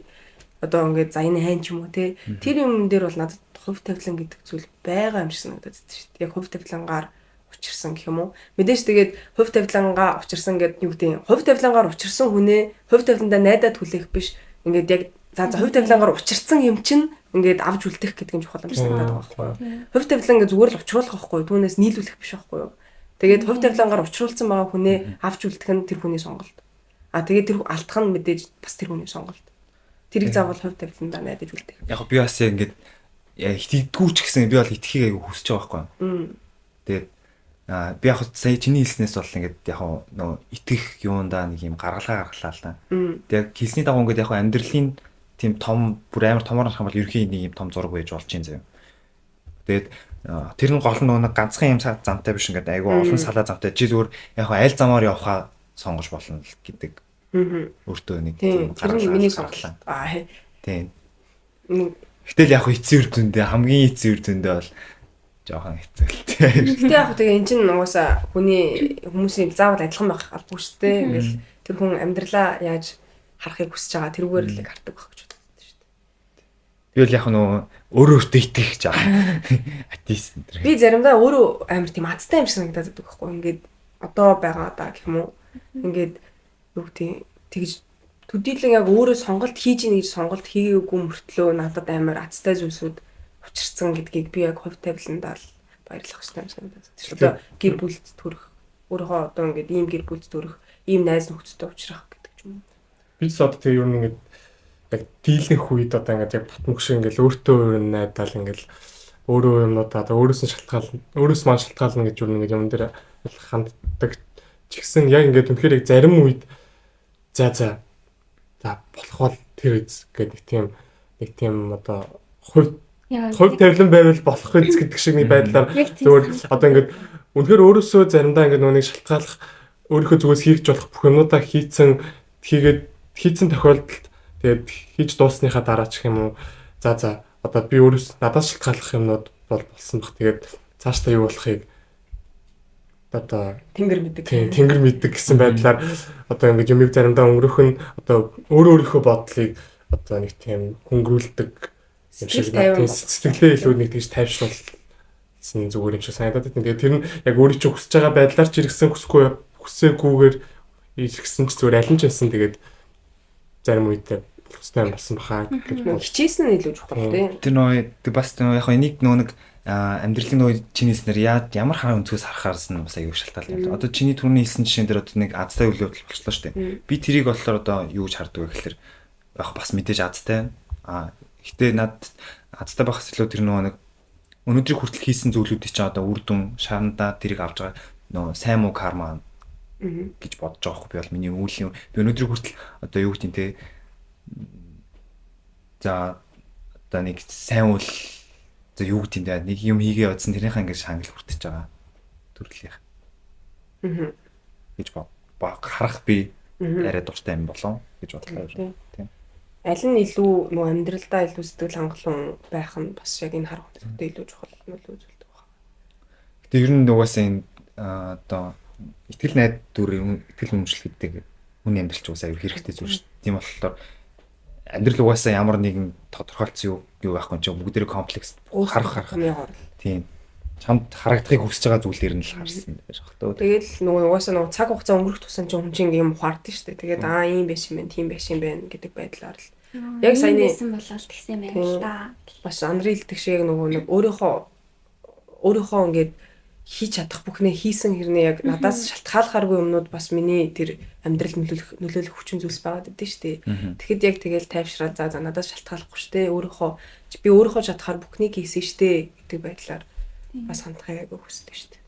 Одоо ингээд за энэ хайн ч юм уу те. Тэр юм дээр бол надад хувь тавилан гэдэг зүйл байгаа юм шиг санагдаад байна шүү дээ. Яг хувь тавилангаар учирсан гэх юм уу. Мэдээж тэгээд хувь тавилангаа учирсан гэдэг юу гэдэг хувь тавилангаар учирсан хүнээ хувь тавиландаа найдаад хүлээх биш. Ингээд яг за хувь тавилангаар учирсан юм чинь ингээд авч үлдэх гэдэг юм чухал юм шиг санагдаад байгаа байхгүй юу. Хувь тавилан ингээд зүгээр л учруулах байхгүй юу. Түүнээс нийлүүлэх биш байхгүй юу. Тэгээд хувь тавилангаар учруулсан байгаа хүнээ авч үлдэх нь тэр хүний сонголт. Тэгээд тэр алдах нь мэдээж бас тэр хүний сонголт. Тэрийг заавал хувь тавиландаа найдаж үлдэх. Яг би бас яг ингээд итгэдэггүй ч гэсэн би бол итгэхийг аягүй хүсэж байгаа байхгүй. Тэгээд би яг сая чиний хэлснээс бол ингээд яг нөө итгэх юундаа нэг юм гаргалгаа гаргалаа л та. Тэгээд хэлсний дагуу ингээд яг амьдралын тийм том бүр амар томор харах юм бол ерөнхийн нэг юм том зураг байж болж юм заяа. Тэгээд тэр нь гол нь нэг ганцхан юм замтай биш ингээд аягүй олон салаа замтай. Чи зүгээр яг аль замаар явахаа сонгож болно гэдэг. Өөртөө нэг тийм миний сонголт. Тийм. Гэтэл яг эцсийн үр дүндээ хамгийн эцсийн үр дүндээ бол жоохон хэцүү л тийм. Гэтэ яг тэгээ эн чинь угаасаа хүмүүсийн заавал адилхан байх албагүй шүү дээ. Ингээл тэр хүн амьдралаа яаж харахыг хүсэж байгаа тэрүүгээр л хардаг байх гэж боддог шүү дээ. Би бол яг өөрөө итгэх гэж байгаа. Атеист энэ. Би заримдаа өөрөө амар тийм азтай юм шиг санагдаад байдаг байхгүй. Ингээд одоо байгаа даа гэх юм уу. Ингээд юу гэдэг тэгж төдийлэн яг өөрөө сонголт хийж ийн гэж сонголт хийгээгүй мөртлөө надад амар азтай зүйлсүүд учирсан гэдгийг би яг хувь тавиландаа л баярлах хэрэгтэй юм санагдаад байна. Одоо гэр бүлд төрөх өөрийнхөө одоо ингээд ийм гэр бүлд төрөх ийм найз нөхдөдтэй уулзрах гэдэг ч юм уу. Би ч одоо тэг ер нь ингээд яг дийлэнх үед одоо ингээд яг бутмаг шиг ингээд өөртөө өөр найдаал ингээд өөрөө юмнуудаа одоо өөрөөс маань шалтгаална гэж юу нэг юм дээр ханддаг ч гэсэн яг ингээд үнэхээр яг зарим үед за болох бол тэр үз гэдэг нэг тийм одоо хувь тавилан байвал болох үз гэдэг шиг нэг байдлаар зөвөр одоо ингээд үнэхээр өөрөөсөө заримдаа ингээд нүг шалтгаалах өөрийнхөө зүгээс хийж болох бүх юмудаа хийцэн тохиолдолд тэгээд хийж дуусныхаа дараа ч юм уу за одоо би өөрөөс надаас шалтгааллах юмнууд болсон бах тэгээд цаашдаа юу болохыг одоо тэнгэр мэддэг гэсэн байдлаар одоо ингэж юмыг заримдаа өнгөрөх нь одоо өөрийнхөө бодлыг одоо нэг тийм хөнгөрүүлдэг юм шиг сэтгэлээ илүү нэг тийж тайвшруулсан зүгээр юм шиг санагдаад байна. Тэгээд тэр нь яг өөрөө ч хүсэж байгаа байдлаар ч иргсэн хүсээгүйгээр иргсэн ч зүгээр аль нь ч байсан тэгээд зарим үедээ болохстой юм болсон бахаа гэж бодлоо. Хичээсэн нь илүү чухал тийм. Тэр нөө бас яг энийг нэг амьдралын нөө чинийснэр ямар хараа өнцгөөс харахаарс нь бас аюул шалтгаалтай юм. Одоо чиний түрүүний хэлсэн жишээн дээр одоо нэг азтай үйл явдал болчихлоо шүү дээ. Би тэрийг болохоор одоо юу гэж хардаг вэ гэхээр яг бас мэдээж азтай байна. Гэтэ над азтай байхаас илүү тэр нэг өнөөдрийг хүртэл хийсэн зүйлүүдийг чинь одоо үр дүн шаандаа тэрийг авч байгаа нөө сайн муу карма гэж бодож байгаа хгүй би бол миний үүлийн би өнөөдрийг хүртэл одоо юу гэдэг те за одоо нэг сайн үйл за юу гэдэг те нэг юм хийгээ явуулсан тэрнийхээ ингэж хангал хүртэж байгаа төрлийнх гэж харах би арай дуртай юм болов гэж бодлоо тийм аль нь илүү нөгөө амьдралдаа илүү сэтгэл хангалуун байх нь бас яг энэ харах хэрэгтэй илүү чухал нөлөө үзүүлдэг байна. Гэтэ ер нь нугасаа энэ одоо итгэл найдвар итгэл үнэмшил гэдэг хүний амьдралч уусаа аюу хэрэгтэй зүйл шүү дээ. Тийм болохоор амьдрал угаасаа ямар нэгэн тодорхойлцсон юу байхгүй ч бүгдээрээ комплекс харах тийм чамд харагдахыг хүсэж байгаа зүйлээр нь л харсан байж байгаа тоо. Тэгэл нөгөө угаасаа нөгөө цаг хугацаа өнгөрөх тусам ч хүн чинь юм ухаардсан шүү дээ. Тэгээд ийм байш юм байна, тийм байш юм байна гэдэг байдлаар л яг саяны байсан болол тэгсэн юм байна л да. Бас Андри хэлдэг шиг нөгөө нэг өөрийнхөө ингээд хийж чадах бүхнээ хийсэн хэрнээ яг надаас шалтгаалхааргүй юмнууд бас миний тэр амьдрал нөлөөлөх хүчин зүйлс байгаад байдсан шүү дээ. Тэгэхэд яг тэгэл тайвшраад за надаас шалтгаалахгүй шүү дээ. Би өөрийнхөө чадхаар бүхнийг хийсэн шүү дээ гэдэг байдлаар бас хандхайг өгсдөг шүү дээ.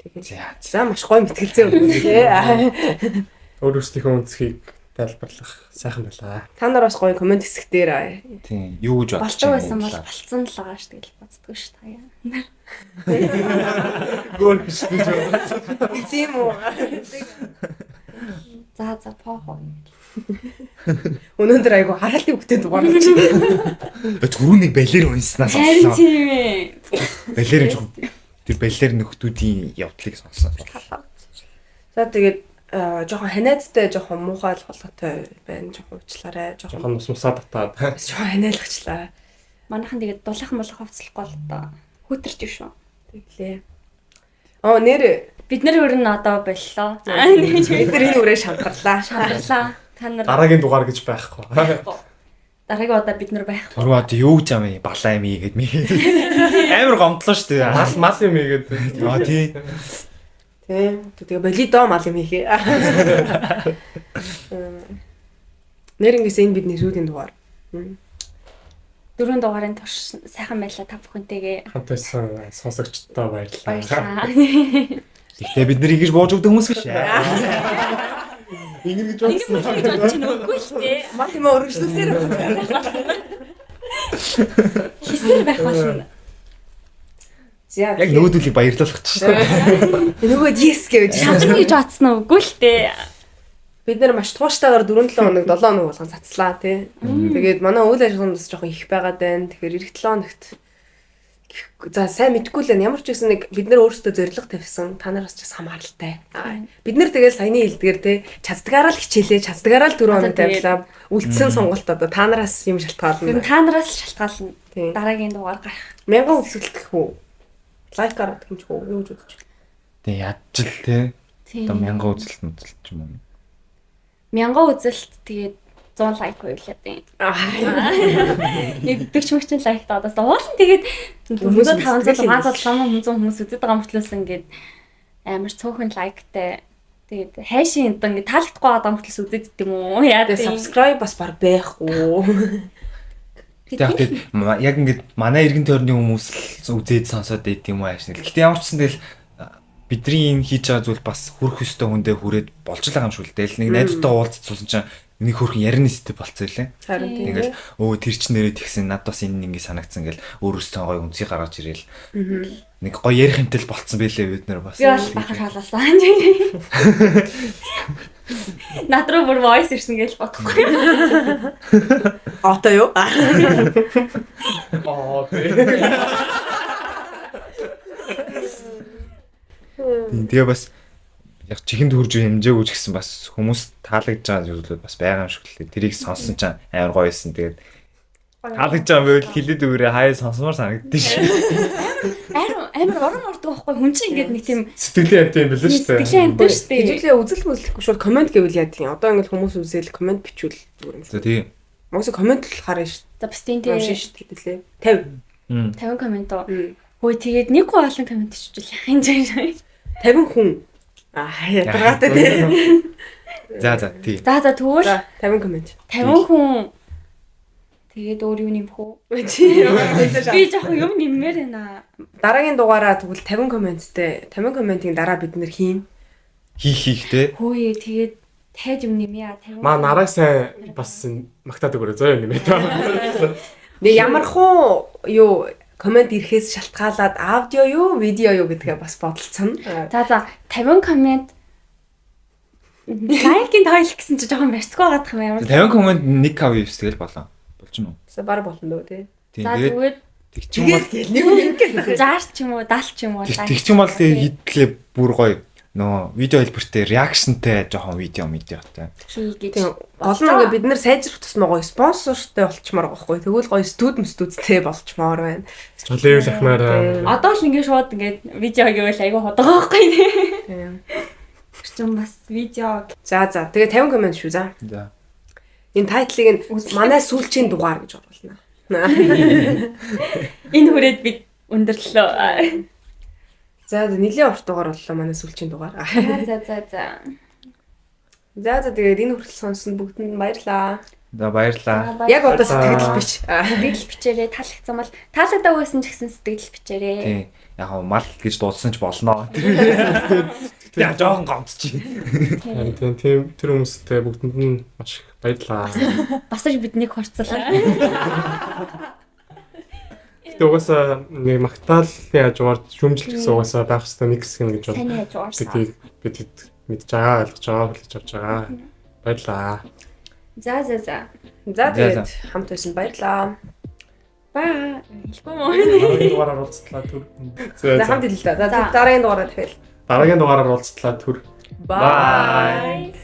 Тэгээд за маш гоё мэтгэлцээ өгнө. Өөрөөсийнхөө үнцгийг тайлбарлах сайхан байлаа. Та нар бас гоё комент хэсэг дээр тийм юу гэж бодож болдог байсан бол болцсон л байгаа шүү дээ боддог шүү дээ. Гөр гэж байна. тийм үү. За поо. Өнөөдөр айгу хараалтын хөвгтөнд дугаар гэж. Түрүүний балер унснаас Харин сонслоо. тийм ээ. Балер юм тэр балер нөхдүүдийн явдлыг сонслоо. За тэгээд жоохон ханиадтай жоохон муухай болготой байна. Жоохон уучлаарай. Жохон мусмусаа татаад. Жоохон ханиалгачлаа. Манайхан тэгээд дулаахан болох хувцлахгүй л доо. Хүтэрч шүү. Тэглээ. Нэр Бид нар өөр нь одоо боллоо. бид нар энэ үрээ шантарлаа. Шаарлаа. Та нар Дараагийн дугаар гэж байхгүй. дараагийн удаа бид нар байхгүй. Түрүү одоо юу гэж юм балаа юм ийгээд ми. Амар гомдлоо шүү дээ. Мал юм ийгээд. Тий. Тийм. Тэгээ болидоо мал юм хийхээ. Нэрнгээс энэ бидний сүүлийн дугаар. Дөрөв дугаарын турш сайхан байлаа та бүхэнтэйгээ. Хамт байсан сонсогчдод баярлалаа. Баярлалаа. Гэхдээ бид нар ингэж бууж өгдөг хүмүүс биш ээ. Ингэж бодсон. Үгүй л дээ. Мал юм өргөжлүүлсээр Хийсээр байх болно. За Яг нүүдүүлийг баярлуулах чинь шүү дээ. нөгөө yes гэж. Шалгана гэж батсан уу? Үгүй л дээ. Бид нэр маш тууштайгаар 4-7 хоног 7 хоног болгон цацлаа тий. Тэгээд манай үйл ажиллагаанд бас жоохон их байгаад байна. Тэгэхээр эх 7 хоногт за сайн мэдгүй л ямар ч гэсэн нэг бид нар өөрсдөө зориг тавьсан. Та нараас ч хамааралтай. Бид нар тэгэл саяны хэлдгээр тий чаддгаараа л хичээлээ, чаддгаараа л 4 хоног тавилаа. Үлдсэн сонголт одоо та нараас юм шалтгаална. Та нараас шалтгаална. Тий. Дараагийн дугаар гарах. 1000 үзэлтэх үү? Лайкаар хэмжих үү? Юу гэж бодож байна? Тэг яаж л те. Тийм. Одоо 1000 үзэлт ч юм уу. 1000 үзэлт тэгээд 100 лайк байвлаа дээ. Нэг 40 мөрчийн лайк таадаас уулын тэгээд 400 500 600 хүмүүс үзэж байгаа мөртлөөс ингээд амар цөөхөн лайктай тэгээд хайшин одоо ингээд таалагдахгүй байгаа мөртлөөс үзэж дим үү яа Тэгээд subscribe бас баг байхгүй. Тэгээд яг ингээд манай иргэн тойрны хүмүүс л үзээд сонсоод байт юм уу аашнал. Гэтэ ямар ч гэсэн тэгэл бидний энэ хийж байгаа зүйл бас хүрх өстой хүндээ хүрээд болж байгаа юм шүү л дээ. Нэг найзуудтай уулзч суусан чинь нэг хөрхөн ярины сэтэ болцсон лээ. Харин тийм. Ингээл тэр чин нэрээ тэгсэн над бас энэ ингэ санагдсан гэл өөрөөсөө гоё үнцгийг гаргаж ирээл. Нэг гоё ярих юмтай л болцсон байлээ бид нэр бас. би бол бахан шалаасан. Над руу бүр voice ирсэн гэж бодохгүй. Одоо юу? Тэгээ бас яг чихэнд хурж хэмжээгүйч гэсэн бас хүмүүс таалагдж байгаа зүйлүүд бас байгаа юм шиг л дээ. Тэрийг сонссон ч амар гоё байсан. Тэгээд таалагдж байгаа байвал хилээд өгөөрэй хаяа сонсомоор санагддээ шүү. Амар орон ордог байхгүй хүн чинь ингээд нэг тийм Сэтгэлийн амт юм билээ шүү дээ. сэтгэлийн амт шүү дээ. Хэдүүлээ үзэл мүзлэхгүй шууд комент гэвэл яа тийм. Одоо ингээд хүмүүс үзэл комент бичвэл зүгээр юм За шүү. тийм. Могос комент л харна шүү. За бас тийм Уншин шүү хэдүүлээ. 50. 50 комент уу. Хөөе тэгээд нэг гоо олон комент бичвэл яах юм бэ? 50 хүн. Ядаргаатай тийм. За тий. За тэгвэл За 50 комент. 50 хүн Тэгээд өөр юу нэмэх үү? Чи Би жоохон юм нэммээр байна. дараагийн дугаараа тэгвэл 50 комменттэй 50 комментийн дараа бид нэр хийн. Хийх те. Хөөе тэгээд тайд юм нэмье. 50. Маа нараа сайн бас магтаад өгөөрэй зөө юм нэмээд. Нэг ямар хуу юу коммент ирэхээс шалтгаалаад аудио юу, видео юу гэдгээ бас бодолцсон. За 50 коммент лайкийн тойл гэсэн чи жоохон барьцгүй байгаа юм ямар. 50 коммент 1 кав вивс тэгэл болоо. Болчихно уу? За баг болно дөө тий. Тийм За тэгээд тэгвэл тэгчих юм бол Тэгэл нэг ингэ. 60 ч юм уу 70 ч юм уу. тэгчих юм бол хийдлээ бүр гоё нөө видео хэлбэртэй реакшнтэй жоохон видео медиатай. хий гэж. Тийм гол нь ингээ бид нэр сайжрах тусмаа гоё спонсортой болчмоор байгаа хгүй. Тэгвэл гоё студтэй болчмоор байна. Левел ахмаар. Одоо л ингээ шууд ингээ видео гэвэл айгүй ходог байгаа байхгүй тий. Тийм. Чи бас видео За тэгээ 50 коммент шүү за. За. Энэ тайтлыг нь манай сүүлчийн дугаар гэж оруулна. энэ хүрээд би өндөрлөө. За нэлийн урт дугаар боллоо манай сүүлчийн дугаар. За. За тэгээд энэ хүртэл сонссон бүгдэнд баярлаа. За баярлаа. Яг одоо сэтгэл биш. Сэтгэл бичээрээ таалагдсан бол таалагдаа байсан ч гэсэн сэтгэл бичээрээ. Тийм. Яг нь мал гэж дуудсан ч болно. Тэгээ жоохон гомдчих. Тийм тэр хүмүүстээ бүгдэнд нь маш их баярлалаа. Бас л биднийг хорцлаа. Гэтэ угаасаа нэг магтаалын хажуугаар шүмжлэх гэсэн угаасаа байх хэрэгтэй нэг хэсэг нь гэж бол. Сайн яаж уурсан. Гэдгийг бид мэдж байгаа ойлгож байгаа хүлээж авч байгаа. Баярлалаа. За. За тэгээд хамт байсан баярлаа. Баа. Хэлгүй мөн. Дараагийн дугаараар уулзтлаа түр. За хамт хэлээ. За дараагийн дугаараа дахиад. Дараагийн дугаараар уулзтлаа түр. Bye.